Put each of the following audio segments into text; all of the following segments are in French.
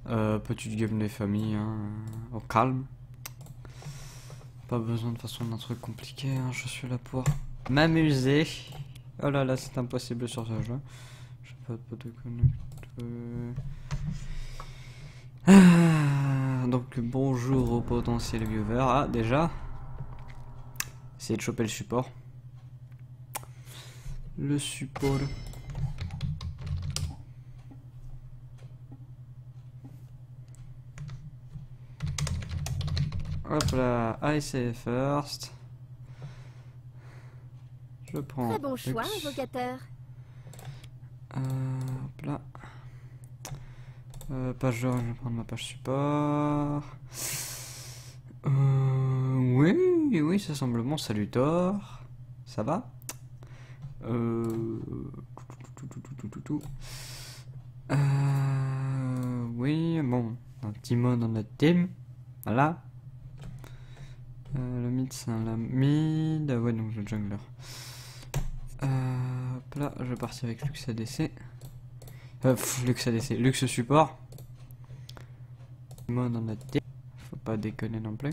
Petite game des familles, hein, au calme. Pas besoin de façon d'un truc compliqué, hein, je suis là pour m'amuser. Oh là là, c'est impossible sur ce jeu. Je peux pas de connecter. Donc bonjour aux potentiels viewers. Ah déjà, essayez de choper le support. Le support. Hop là, I say first. Je prends. Très bon choix, Lux. invocateur. Hop là. Page 2, je vais prendre ma page support. Oui, ça semble bon. Salut Thor. Ça va? Oui, bon. Un petit mot dans notre team. Voilà. Le mid, c'est un mid. Ouais, donc le jungler. Hop là, je vais partir avec Lux ADC. Lux ADC, Lux support. Mode dans notre team. Faut pas déconner non plus.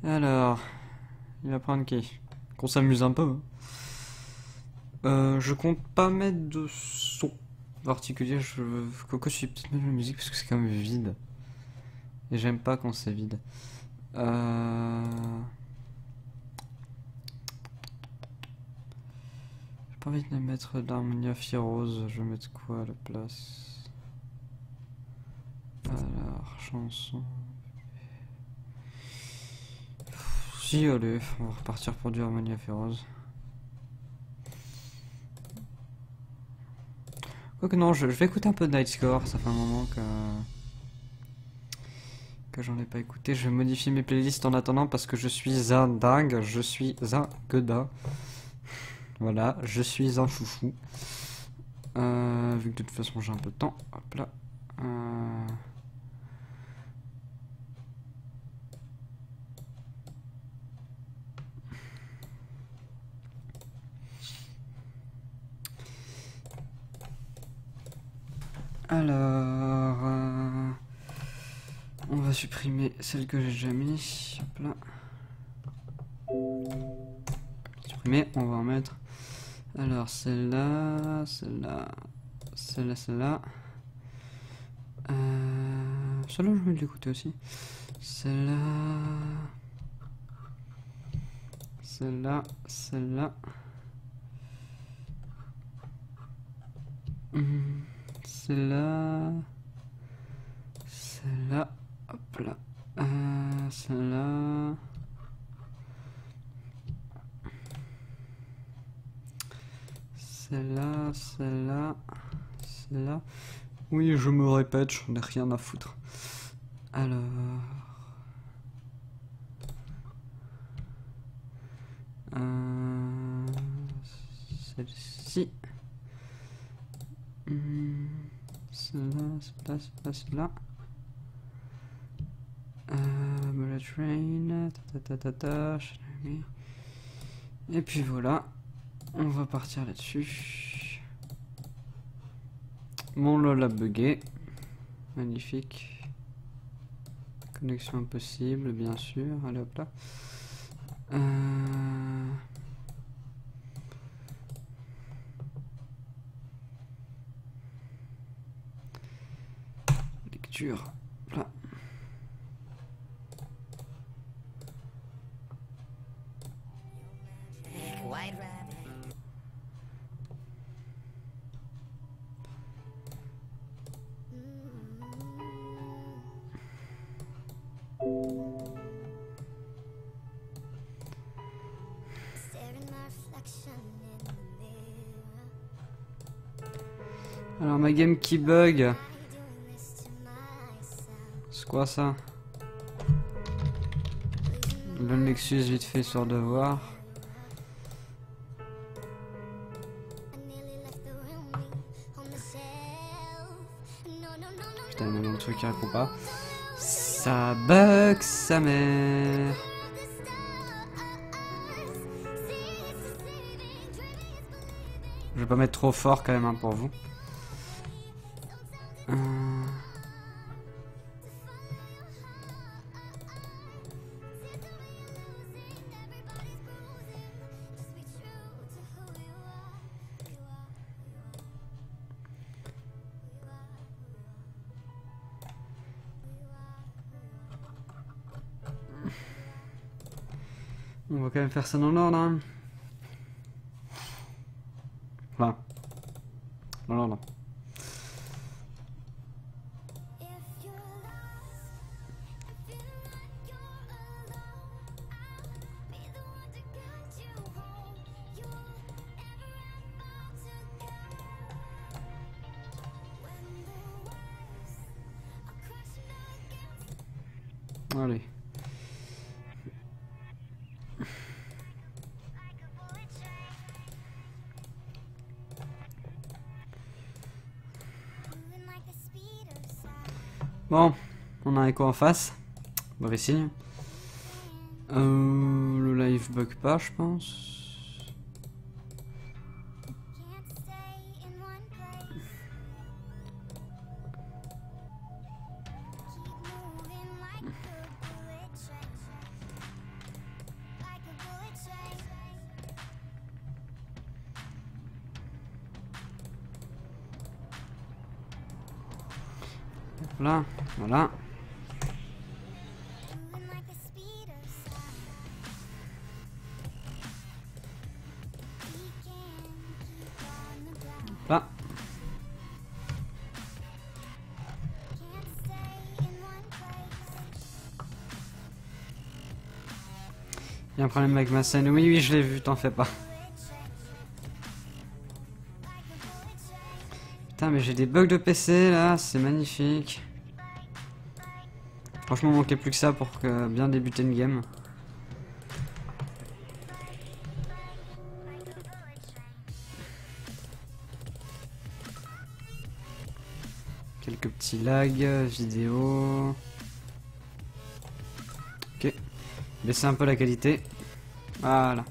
Alors, il va prendre qui? Qu'on s'amuse un peu. Je compte pas mettre de son particulier. Coco, je suis peut-être mettre de la musique parce que c'est quand même vide. Et j'aime pas quand c'est vide. J'ai pas envie de mettre d'Harmonia Heroes. Je vais mettre quoi à la place? Alors, chanson. Si, allez, on va repartir pour du Harmonia Heroes. Quoique non, je vais écouter un peu de Nightscore, ça fait un moment que j'en ai pas écouté. Je vais modifier mes playlists en attendant parce que je suis un dingue, je suis un gueudin. Voilà, je suis un chouchou. Vu que de toute façon j'ai un peu de temps, hop là. Alors, on va supprimer celle que j'ai déjà mis. Hop là. Supprimer, on va en mettre. Alors, celle-là, celle-là, celle-là, celle-là. Celle-là, je vais l'écouter aussi. Celle-là. Celle-là, celle-là. Celle-là. Celle-là. Hop là. Celle-là. Celle-là, celle-là, celle-là. Oui, je me répète, j'en ai rien à foutre. Alors... celle-ci. Celle-là, celle-là, celle-là, celle-là. Bullet Train, et puis voilà, on va partir là-dessus. Mon LOL a bugué, magnifique. Connexion impossible, bien sûr. Allez hop là. Lecture, là. Alors ma game qui bug. C'est quoi ça? Le Nexus vite fait sur devoir. Putain, mais le truc qui répond pas. Ça bug sa mère. Je vais pas mettre trop fort quand même hein, pour vous. On va quand même faire ça dans l'ordre. Hein. Enfin, dans l'ordre. Allez. Bon, on a un écho en face. Mauvais signe. Le live bug pas, je pense. Voilà, voilà. Là. Il y a un problème avec ma scène. Oui, oui, je l'ai vu, t'en fais pas. Putain, mais j'ai des bugs de PC là, c'est magnifique. Franchement, il manquait plus que ça pour bien débuter une game. Quelques petits lags, vidéo. Ok. Baisser un peu la qualité. Voilà.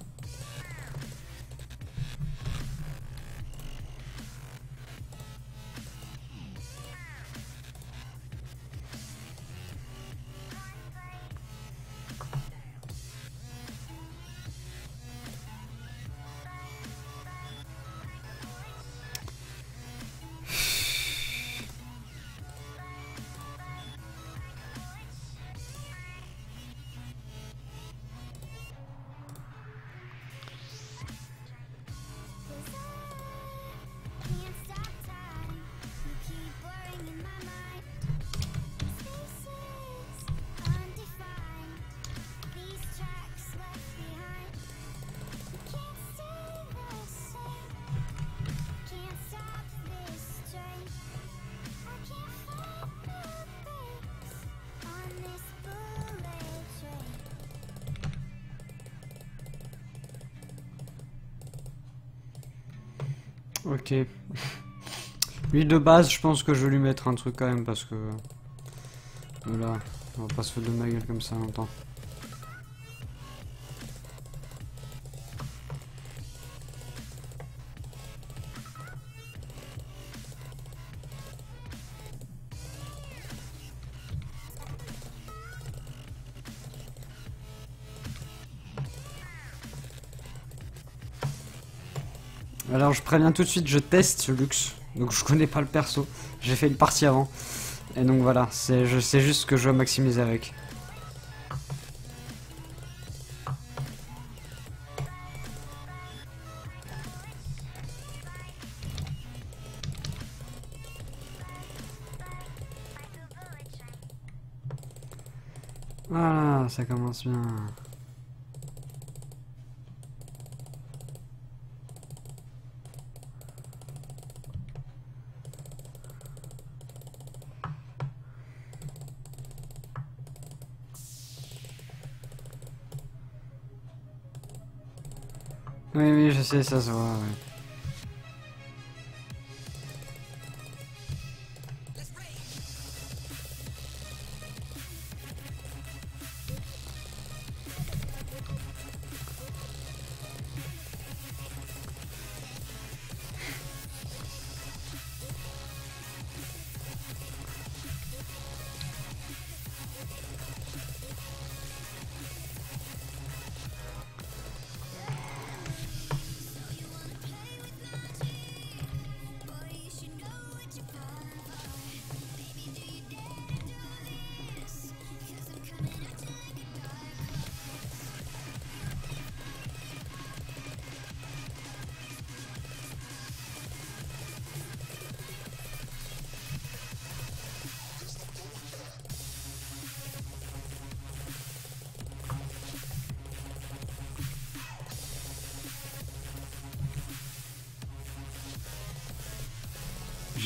Ok. Lui de base, je pense que je vais lui mettre un truc quand même parce que... Voilà, on va pas se foutre de ma gueule comme ça longtemps. Alors je préviens tout de suite, je teste ce luxe, donc je connais pas le perso, j'ai fait une partie avant, et donc voilà, je sais juste ce que je dois maximiser avec. Voilà, ça commence bien. Oui, oui, je sais, ça se voit, ouais.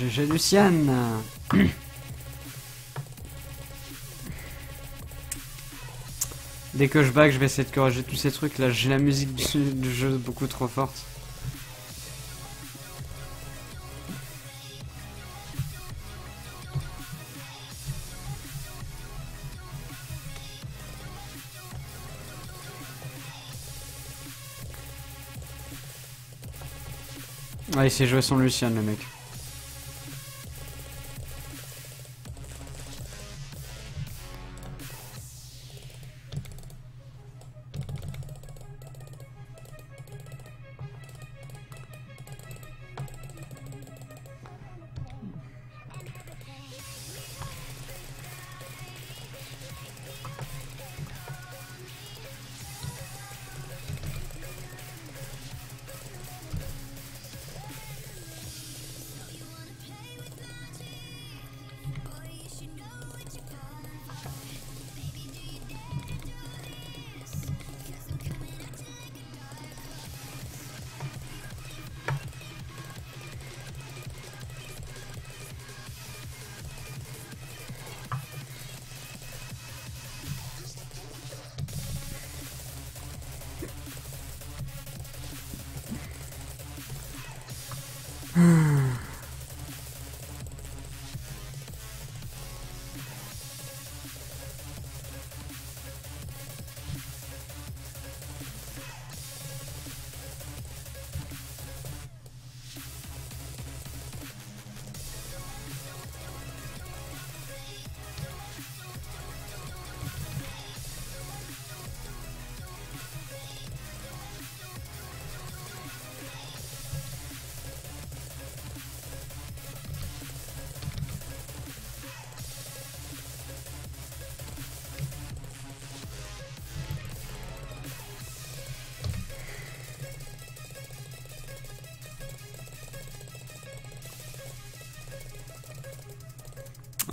GG Luciane. Dès que je back, je vais essayer de corriger tous ces trucs là. J'ai la musique du jeu beaucoup trop forte. Ah, il s'est joué son Luciane, le mec.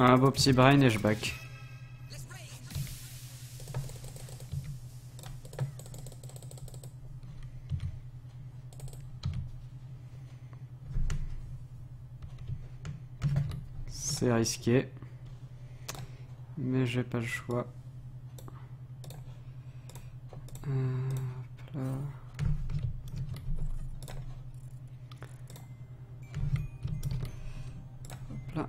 Un beau petit brain et je back. C'est risqué. Mais j'ai pas le choix. Hop là. Hop là.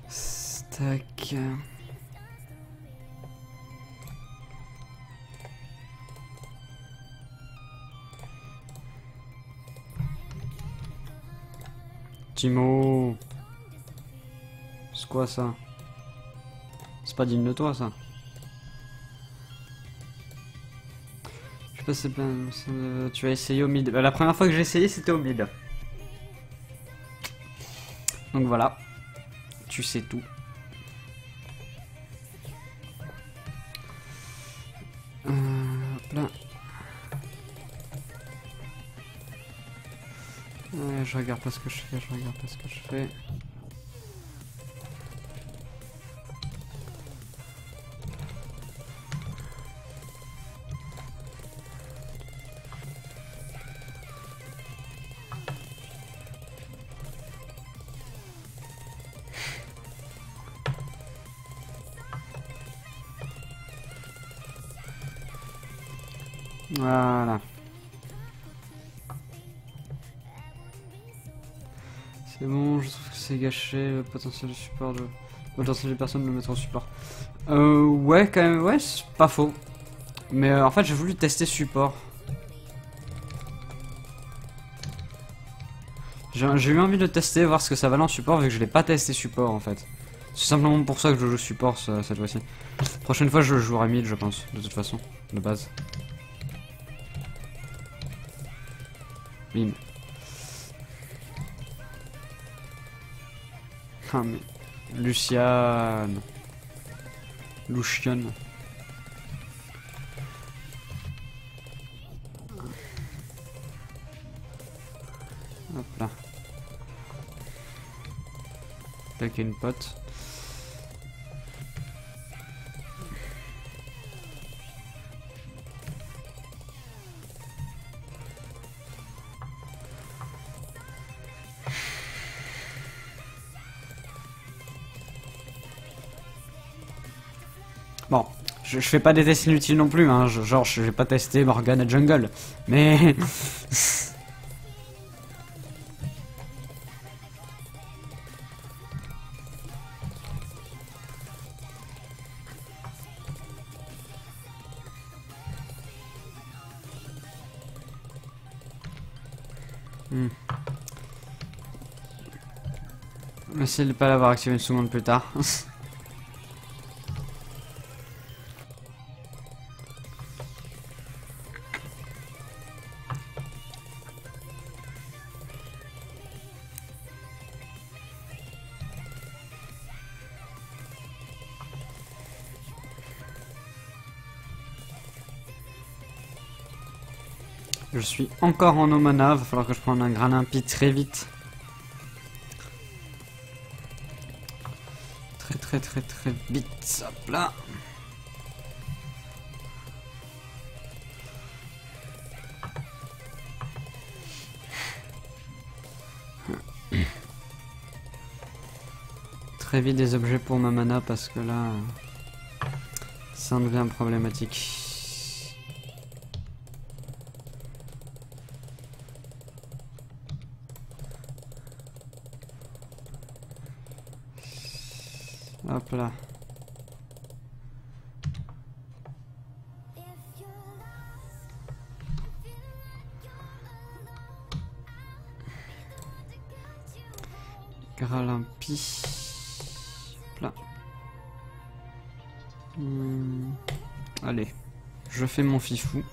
Stack. Timo. C'est quoi ça? C'est pas digne de toi ça. Je sais pas si c'est bien. Tu as essayé au mid. La première fois que j'ai essayé c'était au mid. Donc voilà. Tu sais tout. Hop là. Ouais, je regarde pas ce que je fais, je regarde pas ce que je fais. Voilà. C'est bon, je trouve que c'est gâché le potentiel du support, le potentiel des personnes de le mettre en support. Ouais, quand même, ouais, c'est pas faux. Mais en fait, j'ai voulu tester support. J'ai eu envie de tester, voir ce que ça valait en support, vu que je l'ai pas testé support en fait. C'est simplement pour ça que je joue support cette fois-ci. Prochaine fois, je jouerai mid, je pense, de toute façon, de base. Bim. Ah mais... Luciane. Luciane. Hop là. Taquer une pote. Je fais pas des tests inutiles non plus, hein. Genre, je vais pas tester Morgana Jungle. Mais... Essayez de pas l'avoir activé une seconde plus tard. Je suis encore en Omana, va falloir que je prenne un grain limpide très vite. Très vite, hop là. Très vite des objets pour ma mana parce que là, ça en devient problématique. Hop là. Gralimpi. Hop là. Allez, je fais mon fifou.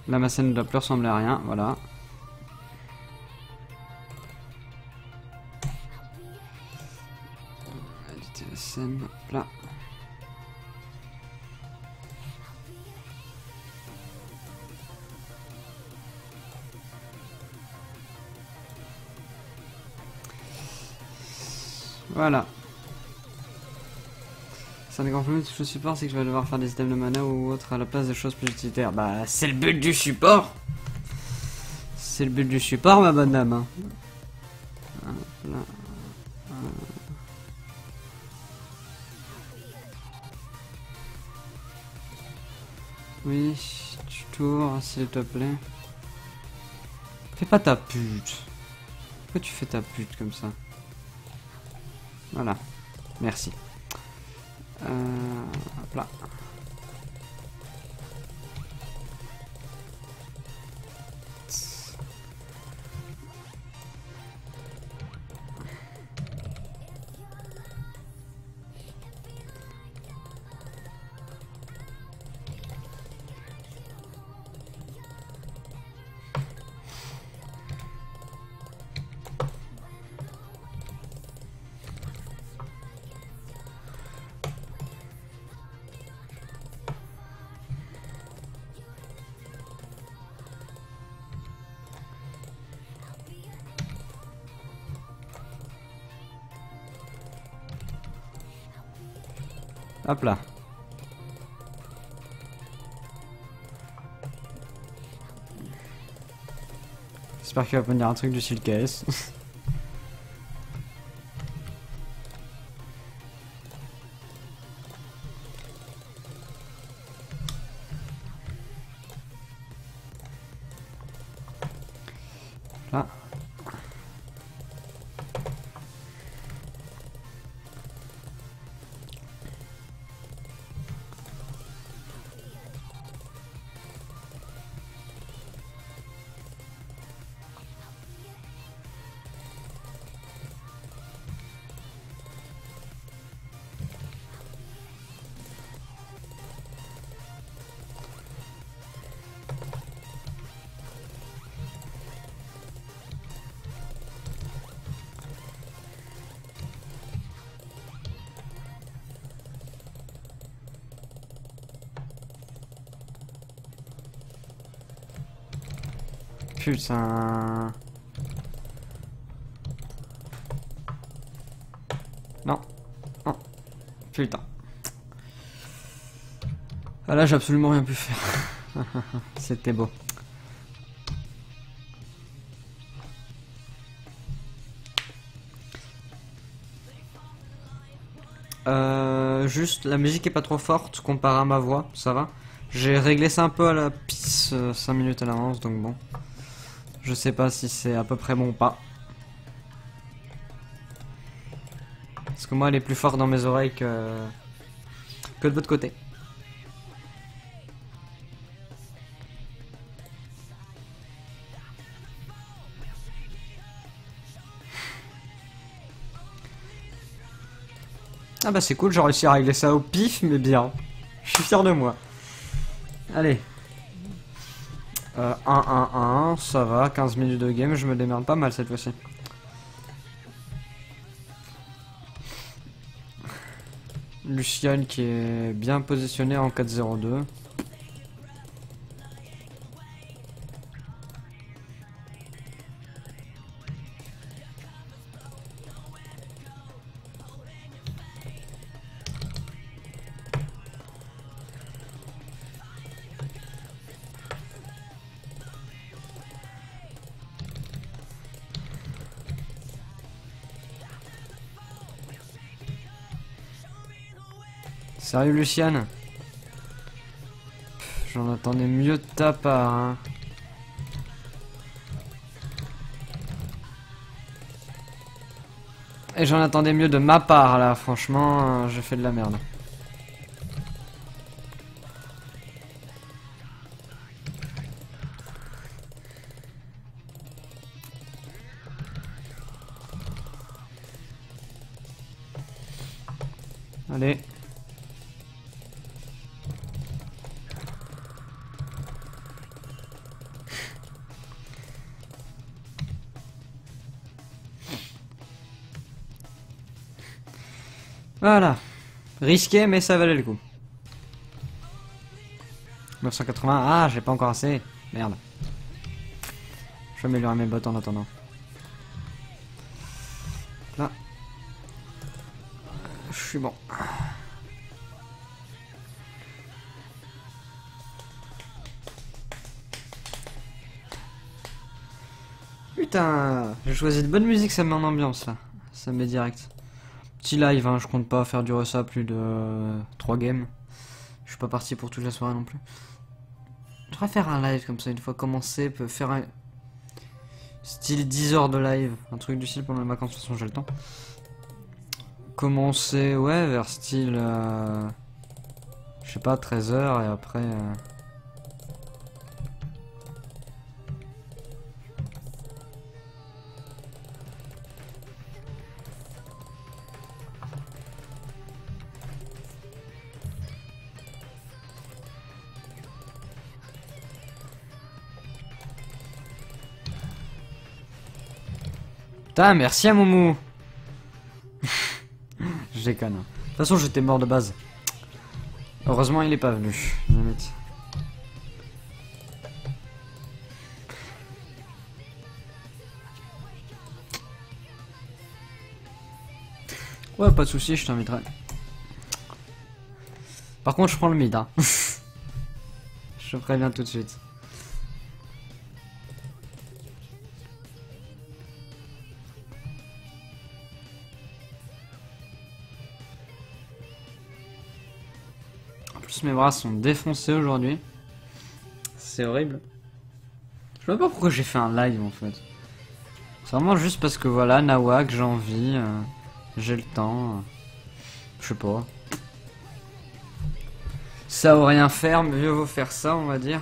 Là, ma scène ne doit plus ressembler à rien, voilà. Éditer la scène, hop là. Voilà. Ça n'est qu'en plus je support, c'est que je vais devoir faire des items de mana ou autre à la place de choses plus utilitaires. Bah, c'est le but du support. C'est le but du support, ma bonne dame. Hein. Là. Oui, tu tours, s'il te plaît. Fais pas ta pute. Pourquoi tu fais ta pute comme ça? Voilà. Merci. Hop là. Hop là. J'espère qu'il va pas me dire un truc du style KS. Là. Putain. Non. Non. Putain. Ah là, j'ai absolument rien pu faire. C'était beau. Juste, la musique est pas trop forte comparé à ma voix, ça va. J'ai réglé ça un peu à la pisse 5 minutes à l'avance, donc bon. Je sais pas si c'est à peu près bon ou pas. Parce que moi, elle est plus forte dans mes oreilles que de votre côté. Ah bah c'est cool, j'ai réussi à régler ça au pif, mais bien. Je suis fier de moi. Allez. 1-1-1, ça va, 15 minutes de game, je me démerde pas mal cette fois-ci. Lucian qui est bien positionné en 4-0-2. Sérieux Lucian? J'en attendais mieux de ta part, hein. Et j'en attendais mieux de ma part là, franchement, j'ai fait de la merde. Allez. Voilà. Risqué, mais ça valait le coup. 980. Ah, j'ai pas encore assez. Merde. Je vais améliorer mes bottes en attendant. Là. Je suis bon. Putain, j'ai choisi de bonne musique, ça me met en ambiance là. Ça me met direct. Petit live, hein, je compte pas faire durer ça plus de 3 games. Je suis pas parti pour toute la soirée non plus. Je devrais faire un live comme ça une fois commencé, peut faire un style 10 heures de live, un truc du style pendant les vacances, de toute façon j'ai le temps. Commencer, ouais, vers style, je sais pas, 13 heures et après... Putain, merci à Moumou. Je déconne. De toute façon, j'étais mort de base. Heureusement, il est pas venu. Limite. Ouais, pas de soucis, je t'inviterai. Par contre, je prends le mid. Hein. Je te préviens tout de suite. Mes bras sont défoncés aujourd'hui. C'est horrible. Je sais pas pourquoi j'ai fait un live en fait. C'est vraiment juste parce que voilà, Nawak, j'ai envie, j'ai le temps. Je sais pas. Ça ou rien faire, mais mieux vaut faire ça, on va dire.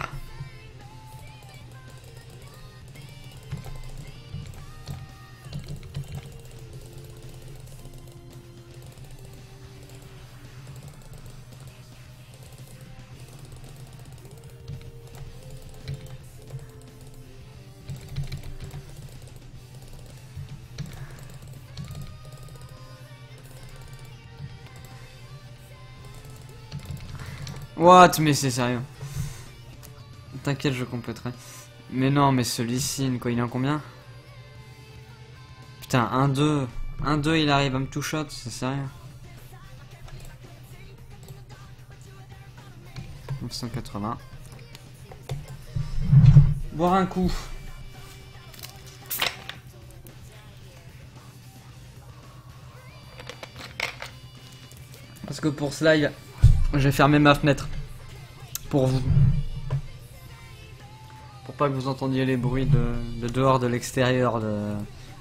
What? Mais c'est sérieux. T'inquiète, je compléterai. Mais non, mais celui-ci, quoi, il est en combien? Putain, 1-2. 1-2, il arrive à me two-shot, c'est sérieux. 980. Boire un coup. Parce que pour ce live, j'ai fermé ma fenêtre. Pour vous. Pour pas que vous entendiez les bruits de dehors, de l'extérieur, de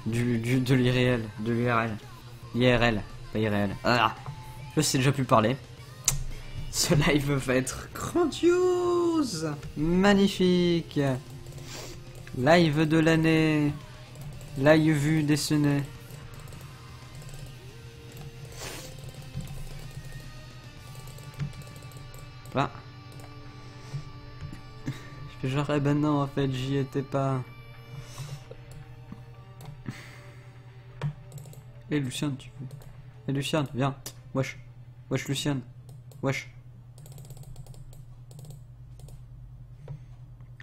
l'IRL. De l'IRL. IRL, pas IRL. Ah, je sais déjà plus parler. Ce live va être grandiose. Magnifique. Live de l'année. Live vu dessiné. Là. Je fais genre, eh ben non, en fait, j'y étais pas. Eh Luciane, tu veux. Eh Luciane, viens. Wesh. Wesh Luciane. Wesh.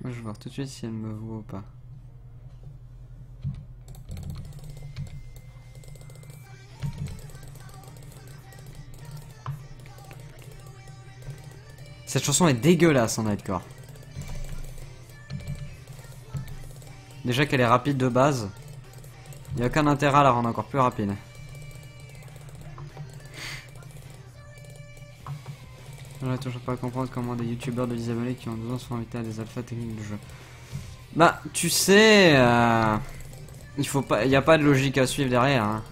Je vais voir tout de suite si elle me voit ou pas. Cette chanson est dégueulasse en hardcore. Déjà qu'elle est rapide de base, il n'y a aucun intérêt à la rendre encore plus rapide. Je n'arrive toujours pas à comprendre comment des youtubeurs de 10 abonnés qui ont 12 ans sont invités à des alphas techniques de jeu. Bah, tu sais, il faut pas, il n'y a pas de logique à suivre derrière. Hein.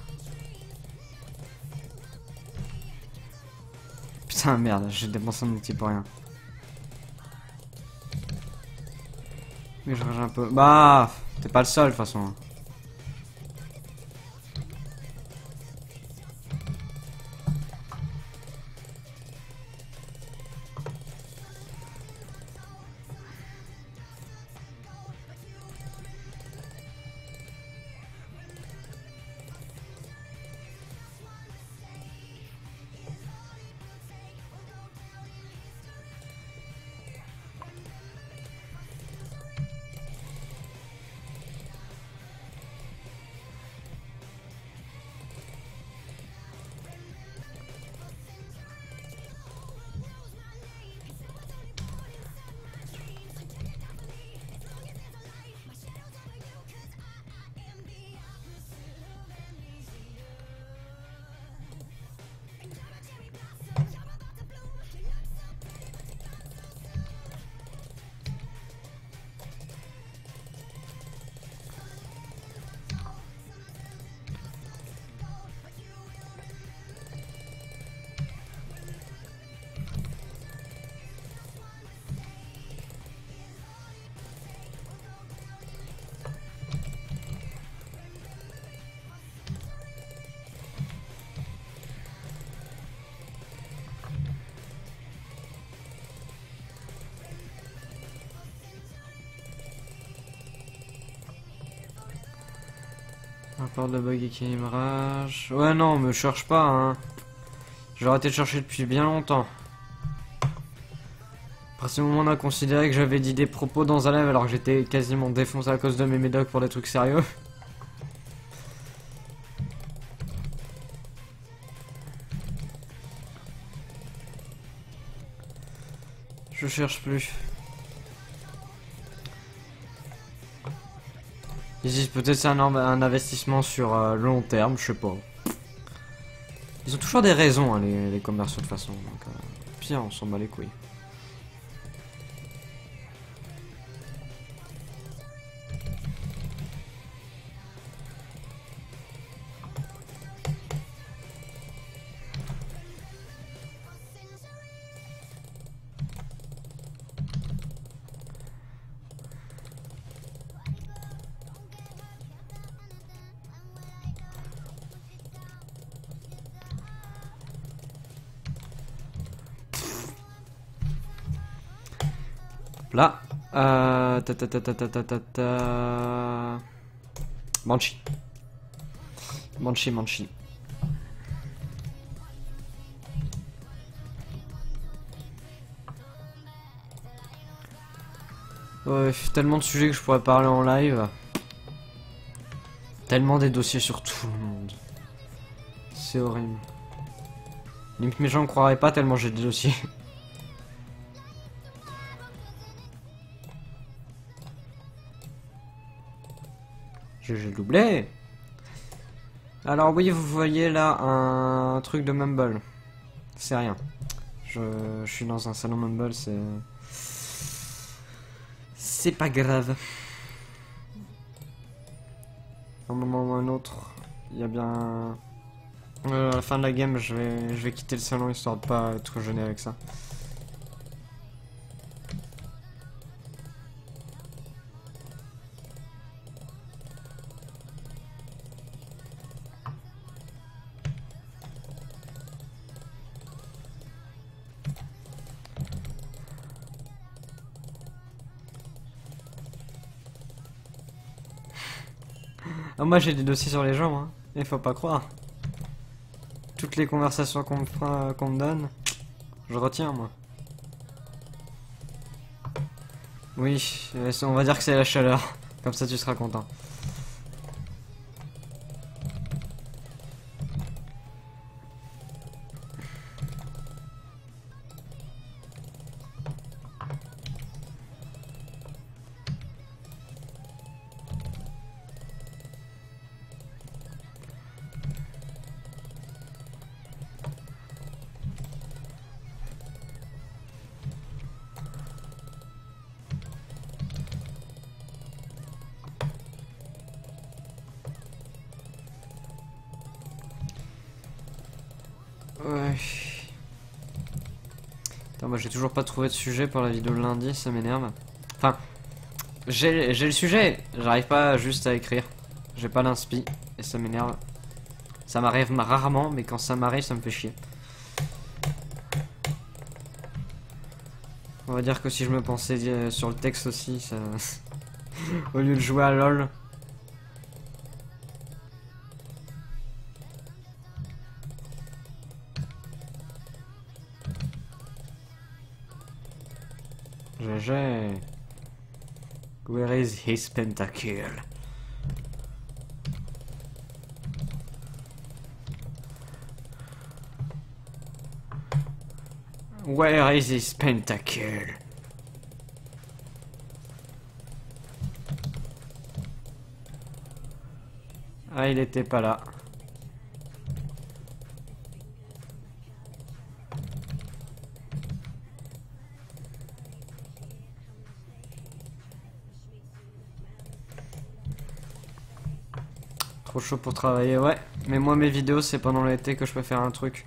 Putain merde, j'ai dépensé mon outil pour rien. Mais je rage un peu. Bah, t'es pas le seul de toute façon. Rapport de bug équilibrage. Ouais non, me cherche pas hein. J'ai arrêté de chercher depuis bien longtemps. À partir du moment où on a considéré que j'avais dit des propos dans un live alors que j'étais quasiment défoncé à cause de mes médocs pour des trucs sérieux. Je cherche plus. Ils disent peut-être c'est un investissement sur le long terme, je sais pas. Ils ont toujours des raisons hein, les commerciaux de toute façon. Donc, pire, on s'en bat les couilles. Là, Banshee. Banshee. Ouais, tellement de sujets que je pourrais parler en live. Tellement des dossiers sur tout le monde. C'est horrible. Limite mes gens ne croiraient pas tellement j'ai des dossiers. J'ai doublé. Alors oui, vous voyez là un truc de Mumble. C'est rien. Je suis dans un salon Mumble, c'est pas grave. À un moment ou un autre, il y a bien... à la fin de la game, je vais quitter le salon histoire de pas être gêné avec ça. Ah, moi j'ai des dossiers sur les gens, hein. Il faut pas croire. Toutes les conversations qu'on me donne, je retiens moi. Oui, on va dire que c'est la chaleur. Comme ça tu seras content. Ouais. Attends, moi j'ai toujours pas trouvé de sujet pour la vidéo de lundi, ça m'énerve. Enfin, j'ai le sujet, j'arrive pas juste à écrire. J'ai pas l'inspi, et ça m'énerve. Ça m'arrive rarement, mais quand ça m'arrive, ça me fait chier. On va dire que si je me pensais sur le texte aussi, ça... au lieu de jouer à LOL. GG. Where is his pentacle? Where is his pentacle? Ah, il était pas là. Trop chaud pour travailler, ouais. Mais moi, mes vidéos, c'est pendant l'été que je peux faire un truc.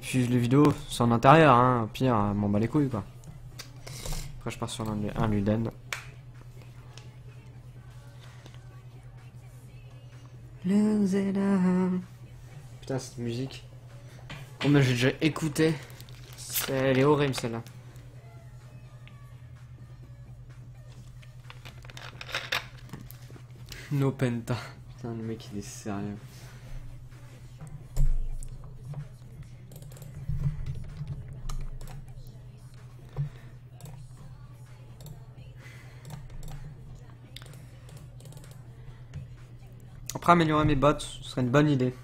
Puis les vidéos, c'est en intérieur, hein. Au pire, m'en bat les couilles, quoi. Après, je pars sur un Luden. Putain, cette musique. Combien j'ai déjà écouté. Elle est horrible, celle-là. No Penta. Putain, le mec, il est sérieux. Après, améliorer mes bots, ce serait une bonne idée.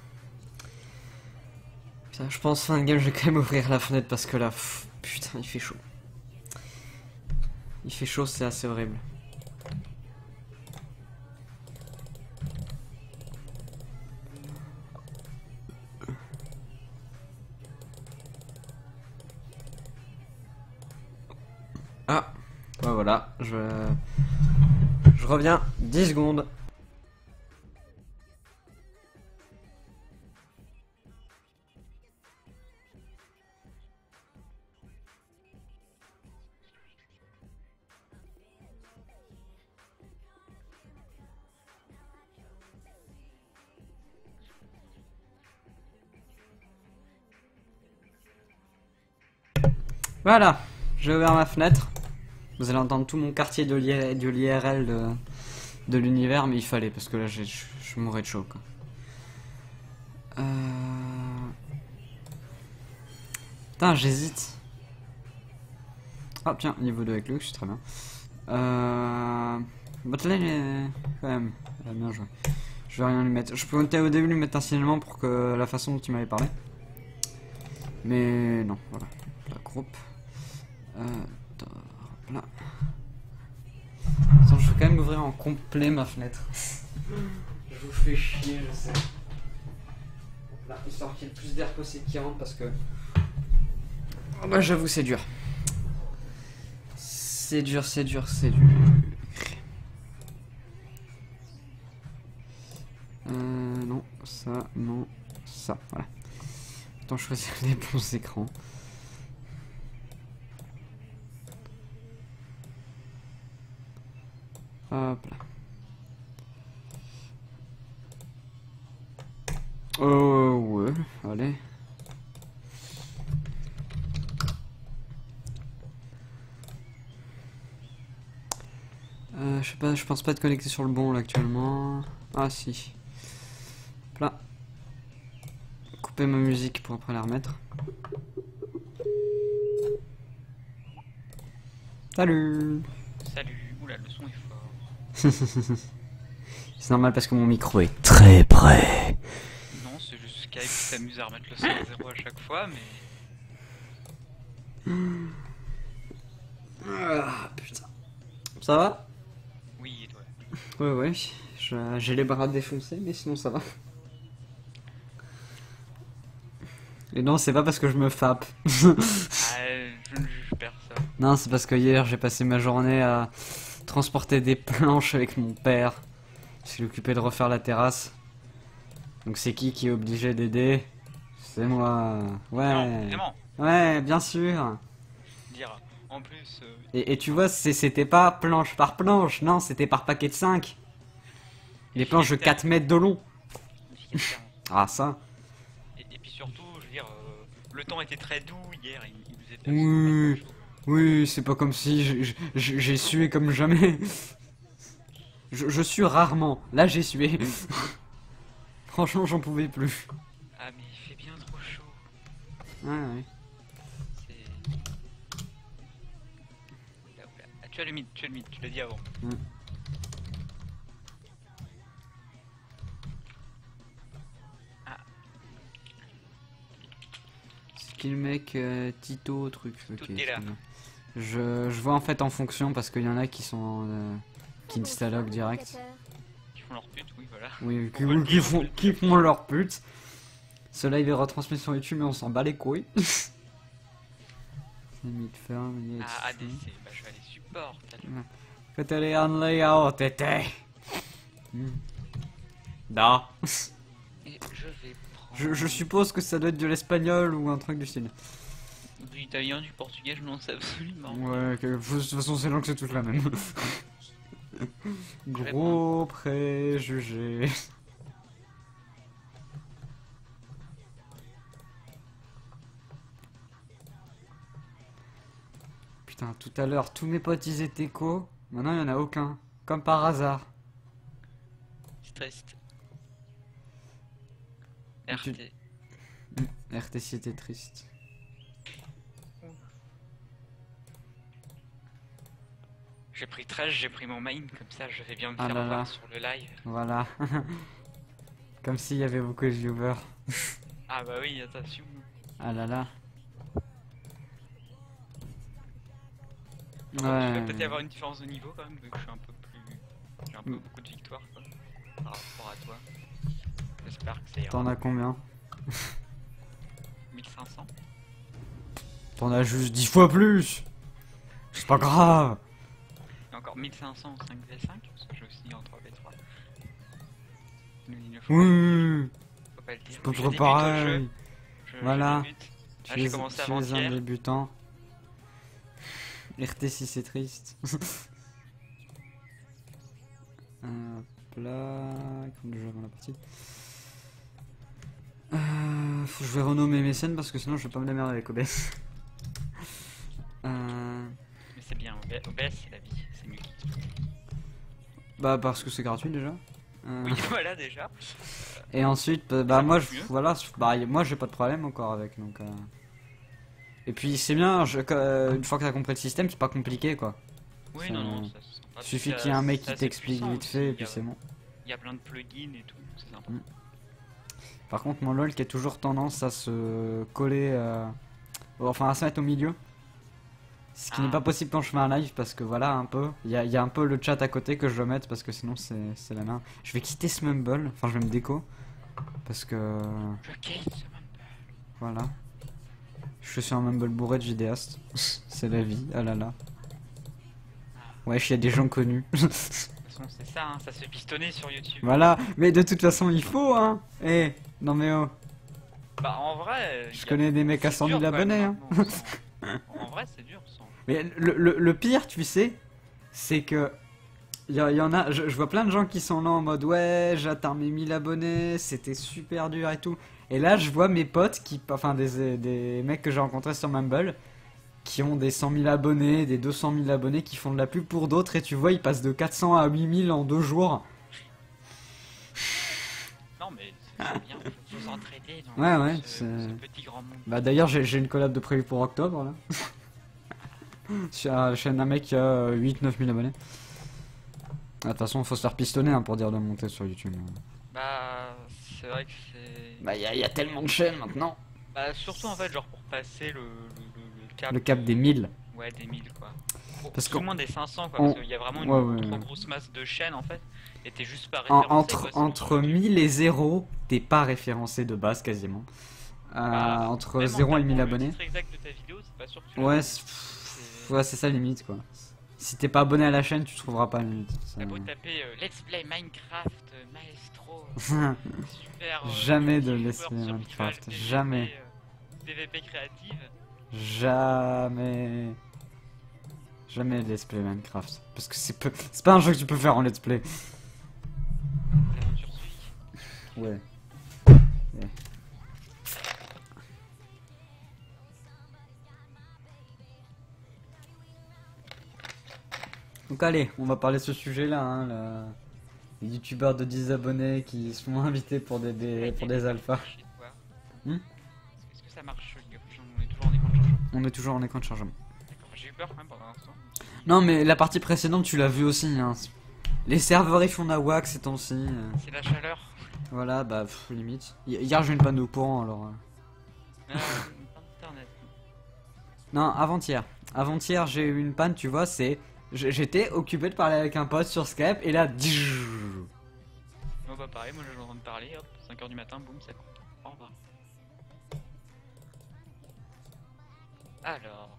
Putain, je pense fin de game, je vais quand même ouvrir la fenêtre parce que là, putain, il fait chaud. Il fait chaud, c'est assez horrible. Ah, ouais, voilà, je reviens 10 secondes. Voilà, j'ai ouvert ma fenêtre. Vous allez entendre tout mon quartier de l'IRL de l'univers, mais il fallait parce que là je mourrais de chaud, quoi. Putain, j'hésite. Ah tiens, niveau 2 avec Luke, c'est très bien. Botlane, quand même, elle a bien joué. Je vais rien lui mettre. Je peux au début lui mettre un signalement pour que la façon dont il m'avait parlé. Mais non, voilà. La groupe. Là. Attends, je vais quand même l'ouvrir en complet ma fenêtre. Je vous fais chier, je sais. Là, histoire qu'il y ait le plus d'air possible qui rentre parce que... Oh bah j'avoue c'est dur. C'est dur, c'est dur, c'est dur. Non, ça, non, ça, voilà. Autant choisir les bons écrans. Hop là. Oh ouais, allez. Je sais pas, je pense pas être connecté sur le bon là actuellement. Ah si. Là. Couper ma musique pour après la remettre. Salut. Salut, oula, le son est fort. C'est normal parce que mon micro est très près. Non, c'est juste Skype qui s'amuse à remettre le son à zéro à chaque fois, mais... Ah putain. Ça va? Oui, et toi? Ouais, j'ai les bras défoncés, mais sinon ça va. Et non, c'est pas parce que je me fappe. Ah, je ne juge personne. Non, c'est parce que hier j'ai passé ma journée à transporter des planches avec mon père. Il s'est occupé de refaire la terrasse. Donc c'est qui est obligé d'aider? C'est moi. Ouais. Non, évidemment. Ouais, bien sûr. Dire, en plus... Et tu vois, c'était pas planche par planche, non, c'était par paquet de 5. Des planches de 4 mètres de long. Ah, ça. Et puis surtout, je veux dire, le temps était très doux hier, il nous était Oui, absolument pas chaud. oui, c'est pas comme si j'ai sué comme jamais. Je sue rarement. Là, j'ai sué. Franchement, j'en pouvais plus. Ah, mais il fait bien trop chaud. Ouais. C'est... Oula, oula. Ah, tu as le mythe, tu l'as dit avant. Ah, Skill mec, Tito, truc. Ok, tout est là. c'est bien. Je vois en fait en fonction parce qu'il y en a qui sont qui installent direct. Ils font leur pute, oui, voilà. Oui, On peut le dire, on peut le qui dire. font leur pute. Ce live est retransmis sur YouTube, mais on s'en bat les couilles. C'est mid-ferme, il y a Ah, ici. ADC, bah je vais aller support. Faites aller en layout, tété. Da. Et je vais prendre... Je suppose que ça doit être de l'espagnol ou un truc du style. Du italien, du portugais, je n'en sais absolument. Ouais, de toute façon, c'est que c'est toutes la même. Gros préjugés. Putain, tout à l'heure, tous mes potes ils étaient co. Maintenant, il n'y en a aucun. Comme par hasard. Stressed. Tu- RT. RTC était triste. J'ai pris 13, j'ai pris mon main, comme ça je vais bien me Ah faire là voir là. sur le live. Voilà. Comme s'il y avait beaucoup de viewers. Ah bah oui, attention. Ah là là. Il va Ouais. peut-être y avoir une différence de niveau quand même, vu que je suis un peu plus... J'ai un peu beaucoup de victoires quoi, par rapport à toi. J'espère que ça ira. T'en as combien? 1500. T'en as juste 10 fois plus. C'est pas grave. Et encore 1500 en 5v5, parce que j'ai aussi en 3v3. Il ne faut, Oui. faut pas le dire. Je peux Je débute au préparer. jeu. Voilà. Je débute. Ah, j'ai commencé Tu es un avant-hier. débutant. RT6 c'est triste. Hop là. Comme déjà avant la partie. Faut que je vais renommer mes scènes parce que sinon je vais pas me démerder avec OBS. Mais c'est bien, OBS c'est la vie, c'est mieux qu'Xp. Bah parce que c'est gratuit déjà. Oui, voilà déjà. Et ensuite, bah Ça moi, marche mieux. voilà, bah moi j'ai pas de problème encore avec donc. Et puis c'est bien, une fois que t'as compris le système, c'est pas compliqué quoi. Oui, Ça- non, non, ça se sent pas. Il suffit Ça- qu'il y ait un mec c'est qui assez t'explique puissant vite aussi, fait et il y puis a- c'est bon. Il y a plein de plugins et tout, c'est sympa. Par contre, mon LOL qui a toujours tendance à se coller, enfin à se mettre au milieu. Ce qui n'est pas possible quand je fais un live parce que voilà un peu. Il y a un peu le chat à côté que je dois mettre parce que sinon c'est la merde. Je vais quitter ce mumble, enfin je vais me déco. Parce que... Je quitte ce mumble. Voilà. Je suis un mumble bourré de vidéastes. C'est la vie, ah là là. Wesh, il y a des gens connus. De toute façon, c'est ça, hein, ça se fait pistonner sur YouTube. Voilà, mais de toute façon il faut hein. Eh, non mais oh. Bah en vrai... Je connais des mecs à 100 000 abonnés hein. En vrai, c'est dur, sans... Mais le pire, tu sais, c'est que y en a, je vois plein de gens qui sont là en mode ouais, j'atteins mes 1000 abonnés, c'était super dur et tout. Et là, je vois mes potes enfin des mecs que j'ai rencontrés sur Mumble, qui ont des 100 000 abonnés, des 200 000 abonnés, qui font de la pub pour d'autres et tu vois, ils passent de 400 à 8000 en 2 jours. Non mais c'est bien, faut s'entraider dans Ouais, ce petit grand monde. Bah d'ailleurs, j'ai une collab de prévu pour octobre là. Sur la chaîne d'un mec qui a 8-9 000 abonnés. De toute façon, faut se faire pistonner hein, pour dire de monter sur YouTube. Bah c'est vrai que c'est... Bah y a tellement de chaînes maintenant. Bah surtout en fait genre pour passer le cap... Le cap des 1000. Ouais des 1000 quoi. Parce Au que moins des 500 quoi, on- parce qu'il y a vraiment ouais, trop ouais. grosse masse de chaînes en fait. Et t'es juste pas référencé quoi, sinon Entre sur YouTube. 1000 et 0, t'es pas référencé de base quasiment. Bah, Entre même 0 et en 1000 tapant abonnés. le titre exact de ta vidéo, c'est pas sûr que tu Ouais, l'as. ouais, c'est ça limite quoi. Si t'es pas abonné à la chaîne, tu trouveras pas limite. T'as beau taper Let's Play Minecraft Maestro, super. Jamais de YouTuber Let's Play survival, Minecraft, PVP, jamais. PVP créative. Jamais. Jamais de let's play Minecraft. Parce que c'est pas un jeu que tu peux faire en let's play. L'aventure suit. Ouais. Donc allez, on va parler de ce sujet-là, hein, les youtubeurs de 10 abonnés qui se font inviter pour des alphas. Chez toi. Hmm. Est-ce que ça marche League of Legends? On est toujours en écran de chargement. On est toujours en écran de chargement. D'accord, j'ai eu peur quand même pendant l'instant. Non mais la partie précédente tu l'as vu aussi, hein. Les serveurs ils font nawak ces temps-ci. C'est la chaleur. Voilà, bah limite. Hier j'ai eu une panne de courant alors. Internet. Non, avant-hier. Avant-hier j'ai eu une panne, tu vois, j'étais occupé de parler avec un pote sur Skype et là... Moi bah pareil, moi je suis en train de parler, hop, 5h du matin, boum, ça coupe. Au revoir. Alors...